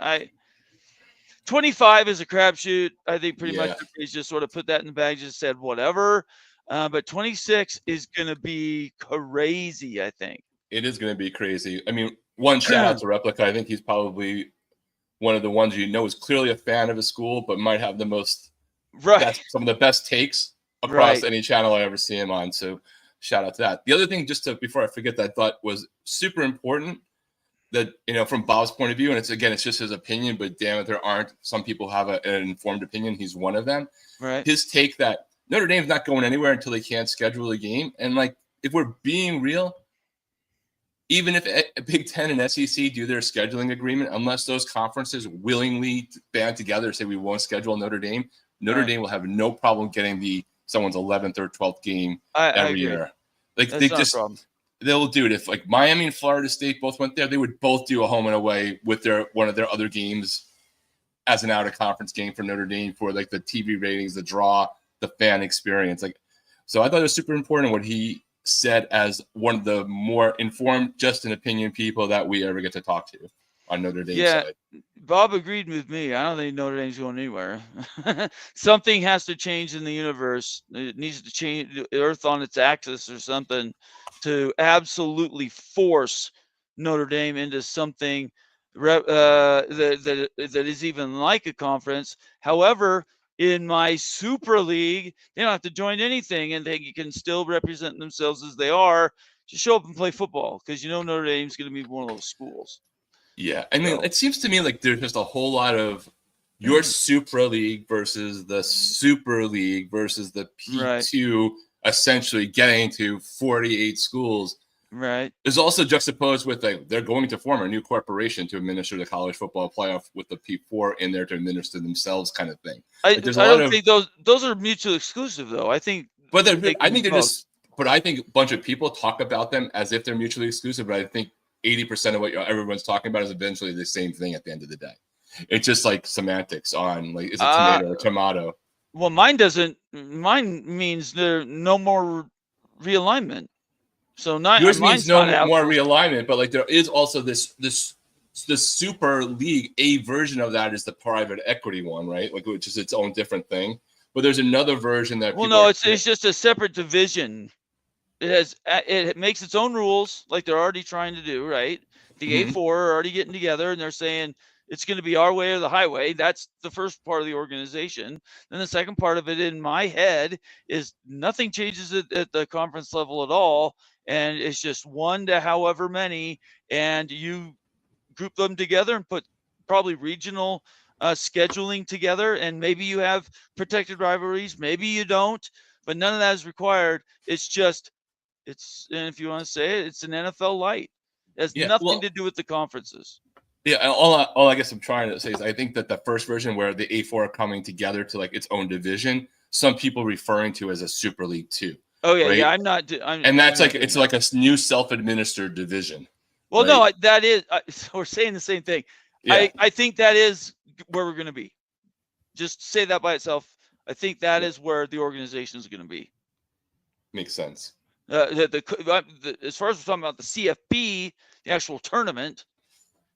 25 is a crapshoot. I think pretty much everybody's just sort of put that in the bag, just said whatever. But 26 is going to be crazy, I think. It is going to be crazy. I mean, one shout out to Replica. I think he's probably one of the ones is clearly a fan of his school, but might have the most some of the best takes across any channel I ever see him on. So shout out to that. The other thing, before I forget that I thought was super important that, from Bob's point of view, and it's just his opinion, but damn it, there aren't some people have an informed opinion. He's one of them. Right. His take that Notre Dame's not going anywhere until they can't schedule a game. And if we're being real, even if Big Ten and SEC do their scheduling agreement, unless those conferences willingly band together and say we won't schedule Notre Dame, Notre Dame will have no problem getting someone's 11th or 12th game every year. They'll do it. If Miami and Florida State both went there, they would both do a home and away with one of their other games as an out of conference game for Notre Dame for the TV ratings, the draw, the fan experience. So I thought it was super important what he said as one of the more informed, just an opinion people that we ever get to talk to. on Notre Dame Yeah, side. Bob agreed with me. I don't think Notre Dame's going anywhere. Something has to change in the universe. It needs to change the Earth on its axis or something to absolutely force Notre Dame into something that is even like a conference. However, in my Super League, they don't have to join anything, and they can still represent themselves as they are. Just show up and play football, because Notre Dame's going to be one of those schools. Yeah, I mean, it seems to me like there's just a whole lot of your Super League versus the Super League versus the P2, essentially getting to 48 schools. Right. Is also juxtaposed with they're going to form a new corporation to administer the college football playoff with the P4 in there to administer themselves, kind of thing. I don't think those are mutually exclusive, though. I think, but I think they're just. But I think a bunch of people talk about them as if they're mutually exclusive. But I think 80% of what everyone's talking about is eventually the same thing at the end of the day. It's just like semantics on like, is it tomato or tomato? Well, mine doesn't. Mine means there no more realignment. So yours means no more realignment, but like there is also this Super League. A version of that is the private equity one, right? Like, which is its own different thing. But there's another version that. Well, no, it's just a separate division. It makes its own rules, like they're already trying to do, right? The A4 are already getting together, and they're saying it's going to be our way or the highway. That's the first part of the organization. Then the second part of it in my head is nothing changes at the conference level at all. And it's just one to however many, and you group them together and put probably regional scheduling together, and maybe you have protected rivalries, maybe you don't, but none of that is required. It's just, and if you want to say it, it's an NFL light. It has nothing to do with the conferences. Yeah, all I guess I'm trying to say is I think that the first version where the A4 are coming together to like its own division, some people referring to as a Super League 2. Oh yeah, right? yeah. It's like a new self-administered division. Well, right? No, that is. We're saying the same thing. Yeah. I think that is where we're going to be. Just say that by itself. I think that is where the organization is going to be. Makes sense. As far as we're talking about the CFP, the actual tournament,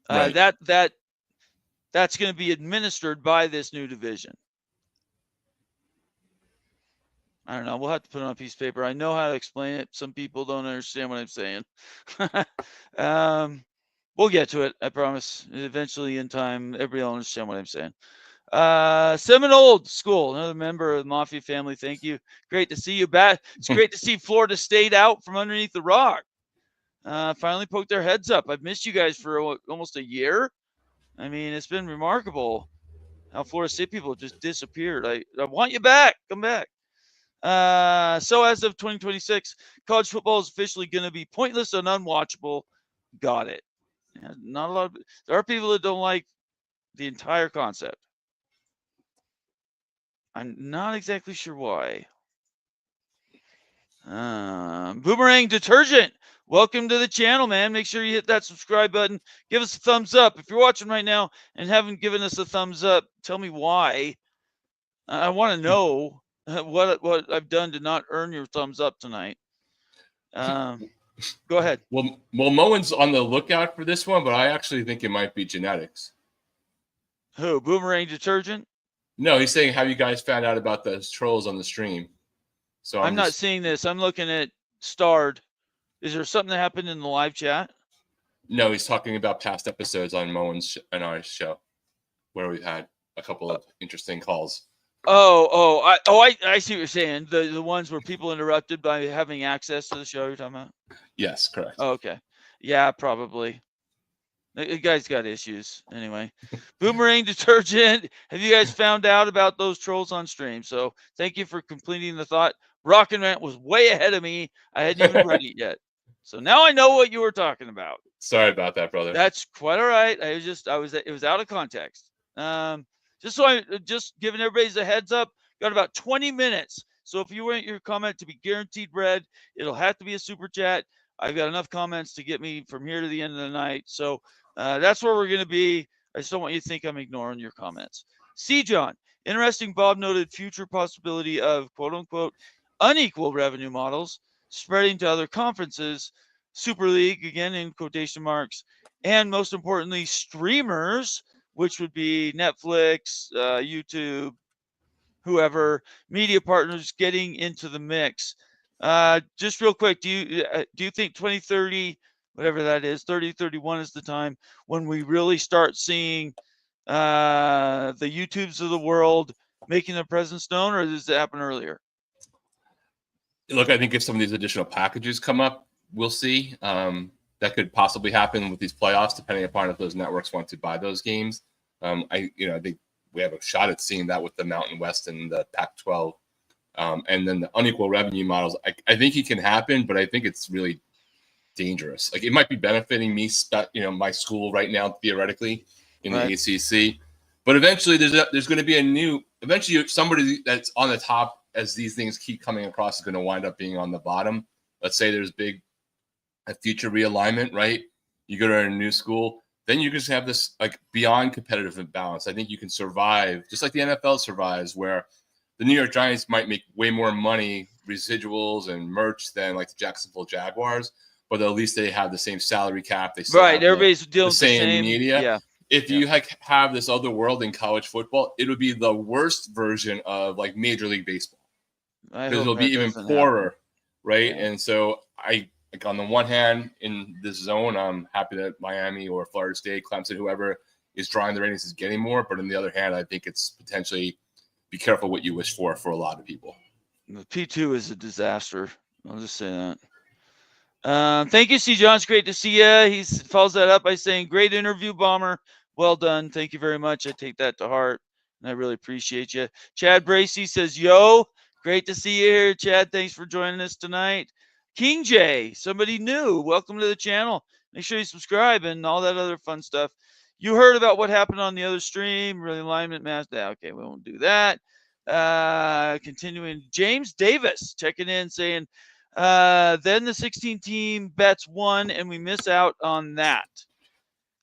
right. That's going to be administered by this new division. I don't know. We'll have to put it on a piece of paper. I know how to explain it. Some people don't understand what I'm saying. We'll get to it. I promise. Eventually, in time, everybody will understand what I'm saying. Seminole School, another member of the Mafia family. Thank you. Great to see you back. It's great to see Florida State out from underneath the rock. Finally poked their heads up. I've missed you guys for almost a year. I mean, it's been remarkable how Florida State people just disappeared. I want you back. Come back. So as of 2026, college football is officially going to be pointless and unwatchable. Got it. Yeah, not a lot of, there are people that don't like the entire concept. I'm not exactly sure why. Boomerang Detergent. Welcome to the channel, man. Make sure you hit that subscribe button. Give us a thumbs up. If you're watching right now and haven't given us a thumbs up, tell me why. I want to know what I've done to not earn your thumbs up tonight. Go ahead. Well, Moen's on the lookout for this one, but I actually think it might be genetics. Who? Boomerang Detergent? No, he's saying, have you guys found out about those trolls on the stream? So I'm not seeing this. I'm looking at Starred. Is there something that happened in the live chat? No, he's talking about past episodes on Moen's and our show, where we've had a couple of interesting calls. I see what you're saying. The ones where people interrupted by having access to the show you're talking about? Yes, correct. Oh, okay. Yeah, probably. The guy's got issues. Anyway. Boomerang Detergent. Have you guys found out about those trolls on stream? So thank you for completing the thought. Rock and Rant was way ahead of me. I hadn't even read it yet. So now I know what you were talking about. Sorry about that, brother. That's quite all right. It was out of context. Just giving everybody a heads up, got about 20 minutes. So if you want your comment to be guaranteed read, it'll have to be a super chat. I've got enough comments to get me from here to the end of the night. So that's where we're going to be. I just don't want you to think I'm ignoring your comments. C. John, interesting. Bob noted future possibility of quote unquote unequal revenue models spreading to other conferences, Super League, again in quotation marks, and most importantly, streamers, which would be Netflix, YouTube, whoever, media partners getting into the mix. Just real quick, do you think 2030, whatever that is, 3031 is the time when we really start seeing the YouTubes of the world making their presence known, or does it happen earlier? Look, I think if some of these additional packages come up, we'll see. That could possibly happen with these playoffs, depending upon if those networks want to buy those games. I think we have a shot at seeing that with the Mountain West and the Pac-12, and then the unequal revenue models. I think it can happen, but I think it's really dangerous. Like, it might be benefiting me, my school right now, theoretically, in the ACC, but eventually there's going to be eventually somebody that's on the top, as these things keep coming across, is going to wind up being on the bottom. Let's say there's a future realignment, right? You go to a new school, then you just have this like beyond competitive imbalance. I think you can survive just like the NFL survives, where the New York Giants might make way more money, residuals and merch, than like the Jacksonville Jaguars, but at least they have the same salary cap. They still have everybody's dealing the same media. Yeah. If you have this other world in college football, it would be the worst version of like Major League Baseball, because it'll be even poorer, right? Yeah. And so on the one hand, in this zone, I'm happy that Miami or Florida State, Clemson, whoever is drawing the ratings is getting more. But on the other hand, I think it's potentially, be careful what you wish for a lot of people. The P2 is a disaster. I'll just say that. Thank you, C. John. It's great to see you. He follows that up by saying, great interview, Bomber. Well done. Thank you very much. I take that to heart, and I really appreciate you. Chad Bracey says, yo, great to see you here, Chad. Thanks for joining us tonight. King J, somebody new, welcome to the channel. Make sure you subscribe and all that other fun stuff. You heard about what happened on the other stream, realignment mass. Okay, we won't do that. Continuing, James Davis checking in saying, then the 16 team bets won and we miss out on that.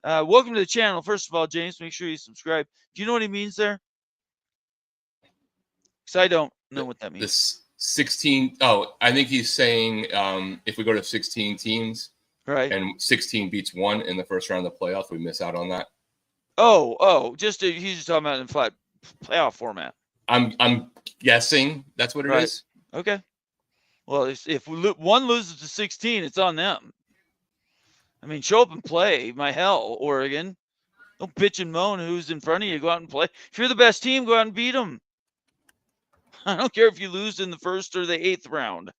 Welcome to the channel. First of all, James, make sure you subscribe. Do you know what he means there? Because I don't know what that means. This 16. Oh, I think he's saying if we go to 16 teams, right, and 16 beats 1 in the first round of the playoffs, we miss out on that. He's just talking about in flat playoff format. I'm guessing that's what it is. Okay. Well, if one loses to 16, it's on them. I mean, show up and play. My hell, Oregon. Don't bitch and moan who's in front of you. Go out and play. If you're the best team, go out and beat them. I don't care if you lose in the first or the 8th round.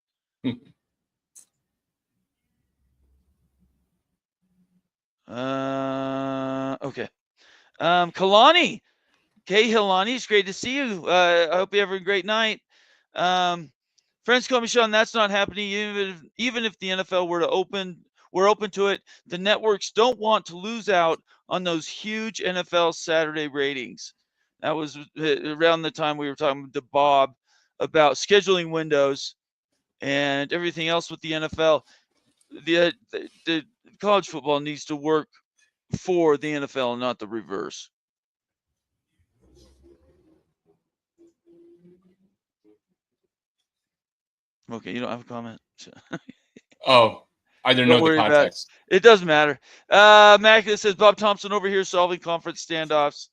Okay. Kalani. Okay, Hilani, it's great to see you. I hope you have a great night. Friends call me Sean, that's not happening. Even if the NFL we're open to it. The networks don't want to lose out on those huge NFL Saturday ratings. That was around the time we were talking to Bob about scheduling windows and everything else with the NFL. The college football needs to work for the NFL and not the reverse. Okay, you don't have a comment? Oh, I didn't know the context. It doesn't matter. Mac says, Bob Thompson over here solving conference standoffs.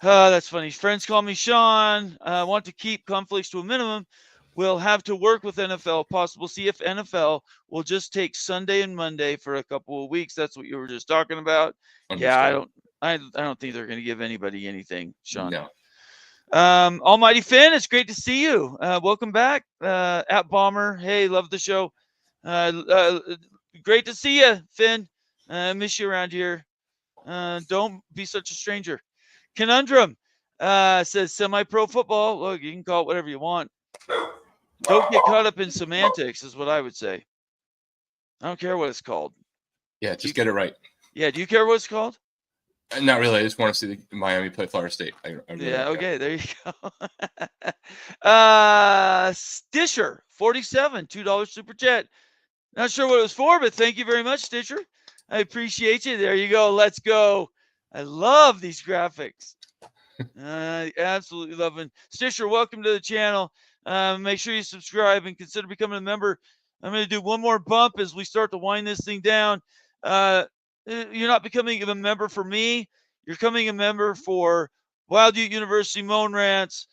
That's funny. Friends call me Sean. Want to keep conflicts to a minimum. We'll have to work with NFL possible. See if NFL will just take Sunday and Monday for a couple of weeks. That's what you were just talking about. Understood. Yeah, I don't think they're going to give anybody anything, Sean. No. Almighty Finn, it's great to see you. Welcome back. At Bomber. Hey, love the show. Great to see you, Finn. Miss you around here. Don't be such a stranger. Conundrum says semi-pro football. Look, you can call it whatever you want. Don't get caught up in semantics is what I would say. I don't care what it's called. Yeah, just get it right. Yeah, do you care what it's called? Not really. I just want to see Miami play Florida State. I really okay, there you go. Stitcher, 47, $2 super chat. Not sure what it was for, but thank you very much, Stitcher. I appreciate you. There you go. Let's go. I love these graphics. Absolutely loving. Stitcher, welcome to the channel. Make sure you subscribe and consider becoming a member I'm going to do one more bump as we start to wind this thing down. You're not becoming a member for me. You're becoming a member for Wild Ute University, Moan Rants,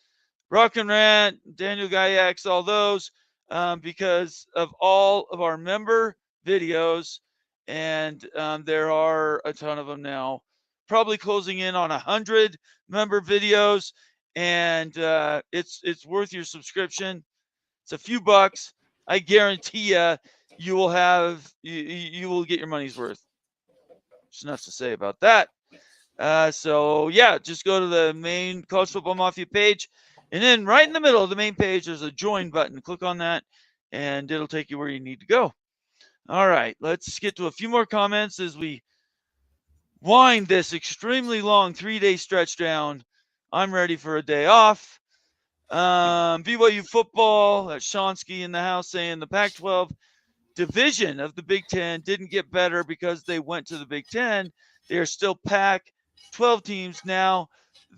Rock and Rant, Daniel Gayax, all those, because of all of our member videos. And there are a ton of them now, probably closing in on 100 member videos. And it's worth your subscription. It's a few bucks. I guarantee you will get your money's worth. There's enough to say about that. So yeah, just go to the main College Football Mafia page, and then right in the middle of the main page, there's a join button. Click on that, and it'll take you where you need to go. All right, let's get to a few more comments as we wind this extremely long 3-day stretch down. I'm ready for a day off. BYU football, Shonsky in the house saying the Pac-12 division of the Big Ten didn't get better because they went to the Big Ten. They are still Pac-12 teams now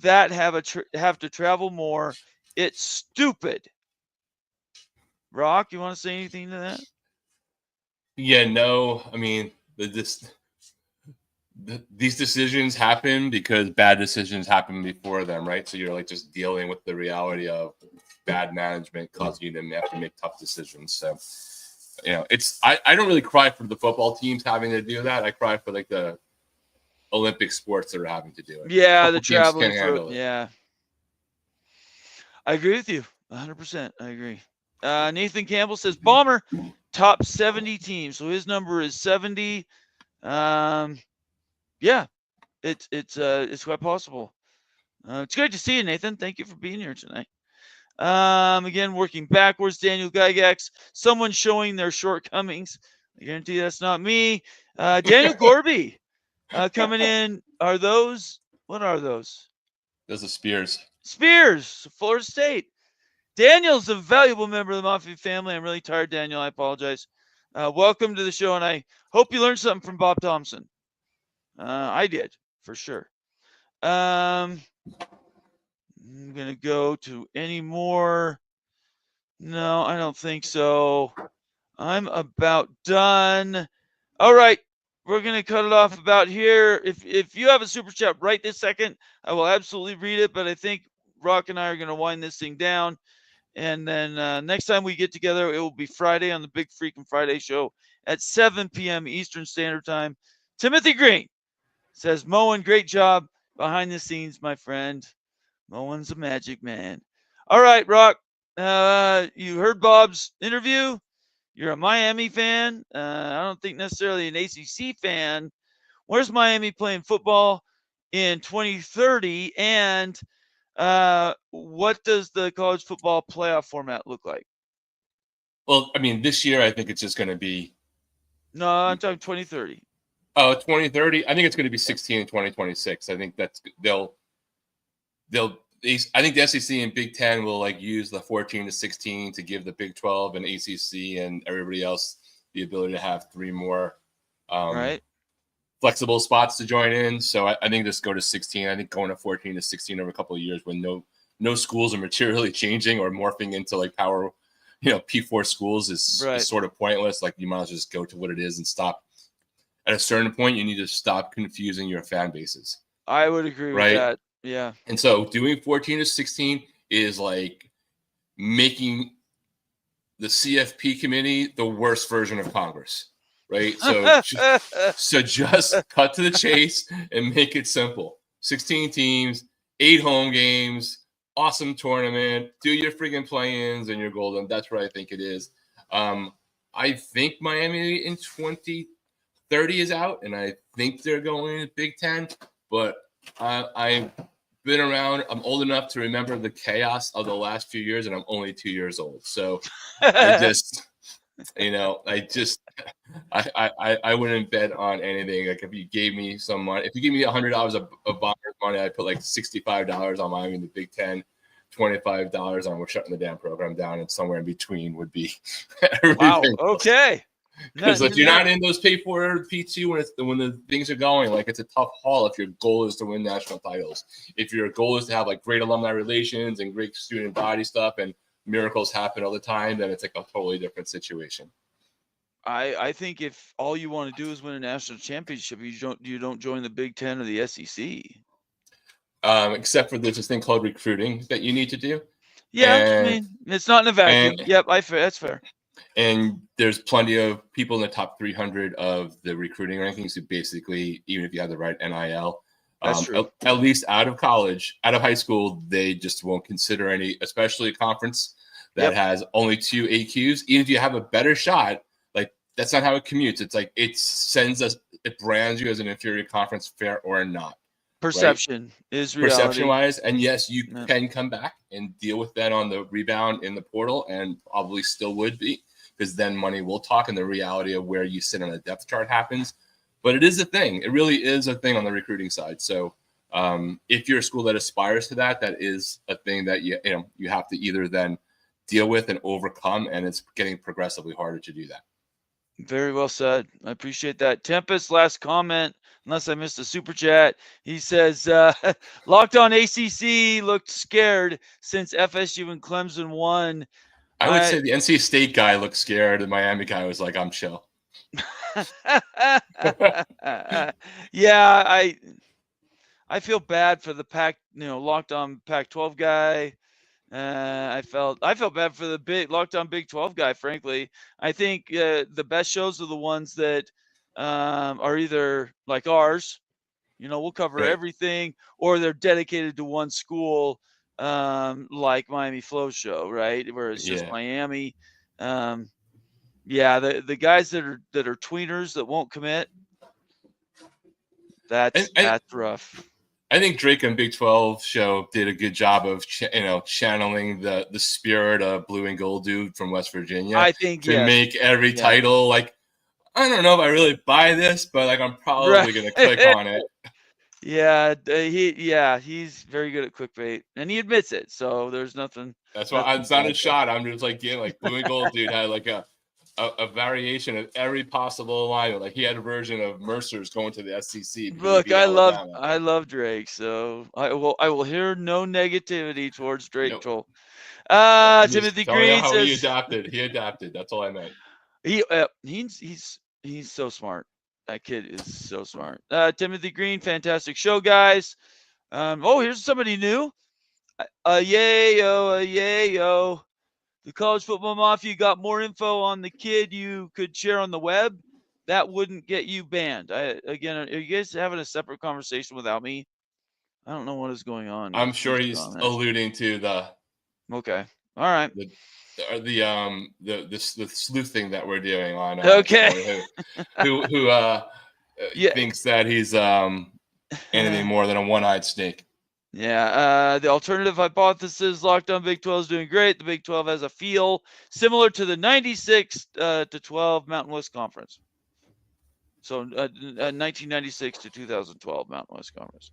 that have to travel more. It's stupid. Rock, you want to say anything to that? Yeah, no. I mean, these decisions happen because bad decisions happen before them, right? So you're like just dealing with the reality of bad management causing you to have to make tough decisions. So, I don't really cry for the football teams having to do that. I cry for like the Olympic sports that are having to do it. Yeah, the traveling for yeah. I agree with you 100%. I agree. Nathan Campbell says Bomber top 70 teams, so his number is 70. Yeah, it's quite possible. It's great to see you, Nathan. Thank you for being here tonight. Again, working backwards, Daniel Gygax, someone showing their shortcomings. I guarantee that's not me. Daniel Gorby coming in. What are those? Those are Spears. Spears, Florida State. Daniel's a valuable member of the Mafia family. I'm really tired, Daniel. I apologize. Welcome to the show, and I hope you learned something from Bob Thompson. I did, for sure. I'm going to go to any more. No, I don't think so. I'm about done. All right. We're going to cut it off about here. If you have a super chat right this second, I will absolutely read it. But I think Rock and I are going to wind this thing down. And then next time we get together, it will be Friday on the Big Freaking Friday show at 7 p.m. Eastern Standard Time. Timothy Green says, Moen, great job behind the scenes, my friend. Moen's a magic man. All right, Rock. You heard Bob's interview. You're a Miami fan. I don't think necessarily an ACC fan. Where's Miami playing football in 2030? And what does the college football playoff format look like? Well, I mean, this year I think it's just going to be. No, I'm talking 2030. Oh, 2030. I think it's going to be 16 in 2026. I think that's I think the SEC and Big Ten will use the 14 to 16 to give the Big 12 and ACC and everybody else the ability to have 3 more right flexible spots to join in. So I think just go to 16. I think going to 14 to 16 over a couple of years when no schools are materially changing or morphing into power, P4 schools is sort of pointless. You might as well just go to what it is and stop. At a certain point, you need to stop confusing your fan bases. I would agree with that. Yeah. And so doing 14 to 16 is making the CFP committee the worst version of Congress, right? So just cut to the chase and make it simple. 16 teams, 8 home games, awesome tournament, do your friggin' play-ins and you're golden. That's what I think it is. I think Miami in 2030 is out, and I think they're going to Big Ten, but I've been around. I'm old enough to remember the chaos of the last few years, and I'm only 2 years old. So I just, I wouldn't bet on anything. If you gave me some money, if you give me $100 of Bombers money, I'd put $65 on Miami in the Big Ten, $25 on we're shutting the damn program down, and somewhere in between would be wow. Okay. Because if you're not in those P4 P2 when the things are going, it's a tough haul if your goal is to win national titles. If your goal is to have great alumni relations and great student body stuff and miracles happen all the time, then it's a totally different situation. I think if all you want to do is win a national championship, you don't join the Big Ten or the SEC. Except for there's this thing called recruiting that you need to do. Yeah, And, I mean, it's not in a vacuum. Yep, that's fair. And there's plenty of people in the top 300 of the recruiting rankings who basically, even if you have the right NIL, That's true. at least out of college, out of high school, they just won't consider any, especially a conference that has only 2 AQs. Even if you have a better shot, like that's not how it commutes. It's like it brands you as an inferior conference, fair or not. Perception is reality. Perception-wise, and yes, you can come back and deal with that on the rebound in the portal, and probably still would be, because then money will talk and the reality of where you sit on a depth chart happens. But it is a thing. It really is a thing on the recruiting side. So if you're a school that aspires to that, that is a thing that you have to either then deal with and overcome, and it's getting progressively harder to do that. Very well said. I appreciate that. Tempest, last comment, unless I missed a super chat. He says, Locked On ACC looked scared since FSU and Clemson won. I would say the NC State guy looked scared. The Miami guy was like, I'm chill. Yeah, I feel bad for the Locked On Pac-12 guy. I felt bad for the Locked On Big 12 guy, frankly. I think the best shows are the ones that are either like ours, we'll cover everything, or they're dedicated to one school, like Miami Flow's show, right? Where it's just Miami. The guys that are tweeners that won't commit, that's rough. I think Drake and Big 12 show did a good job of channeling the spirit of blue and gold dude from West Virginia. I think to make every title like, I don't know if I really buy this, but like I'm probably gonna click on it. He's very good at clickbait, and he admits it. So there's nothing. That's why it's not a shot. I'm just like, blue and gold dude had like a variation of every possible alignment. Like he had a version of Mercer's going to the SEC. Look, I love Drake, so I will hear no negativity towards Drake. Nope. Timothy Green says he adapted. That's all I meant. He's so smart. That kid is so smart. Timothy Green, fantastic show, guys. Here's somebody new. Yayo. The College Football Mafia got more info on the kid you could share on the web. That wouldn't get you banned. Are you guys having a separate conversation without me? I don't know what is going on. I'm sure he's alluding to the. Okay. All right. The sleuthing that we're doing on. Okay. Who thinks that he's anything more than a one-eyed snake? Yeah, the alternative hypothesis, Locked On Big 12 is doing great. The Big 12 has a feel similar to the 96 to 12 Mountain West Conference. So 1996 to 2012 Mountain West Conference.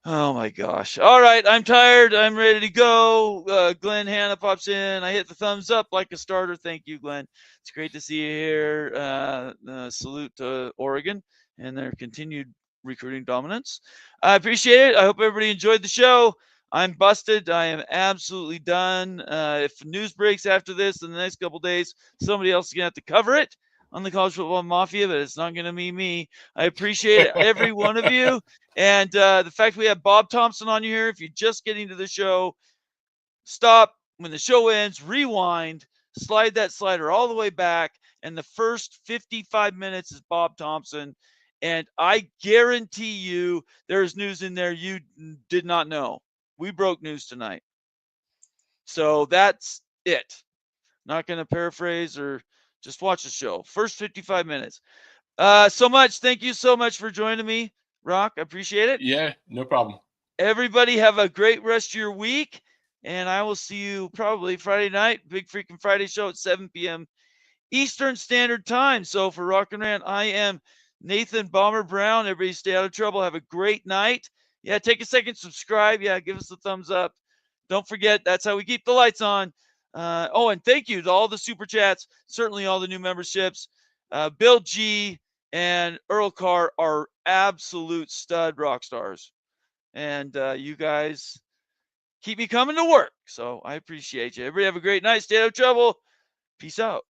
Oh my gosh. All right, I'm tired. I'm ready to go. Glenn Hanna pops in. I hit the thumbs up like a starter. Thank you, Glenn. It's great to see you here. Salute to Oregon and their continued recruiting dominance. I appreciate it. I hope everybody enjoyed the show. I'm busted. I am absolutely done. If news breaks after this in the next couple days, somebody else is going to have to cover it on the College Football Mafia, but it's not going to be me. I appreciate every one of you. And the fact we have Bob Thompson on you here, if you're just getting to the show, stop. When the show ends, rewind, slide that slider all the way back, and the first 55 minutes is Bob Thompson. And I guarantee you there's news in there you did not know. We broke news tonight. So that's it. Not going to paraphrase or just watch the show. First 55 minutes. Thank you so much for joining me, Rock. I appreciate it. Yeah, no problem. Everybody have a great rest of your week. And I will see you probably Friday night. Big freaking Friday show at 7 p.m. Eastern Standard Time. So for Rock and Rant, I am Nathan Bomber Brown. Everybody stay out of trouble. Have a great night. Yeah, take a second, subscribe. Yeah, give us a thumbs up. Don't forget, that's how we keep the lights on. And thank you to all the super chats, certainly all the new memberships. Bill G and Earl Carr are absolute stud rock stars. And you guys keep me coming to work. So I appreciate you. Everybody have a great night. Stay out of trouble. Peace out.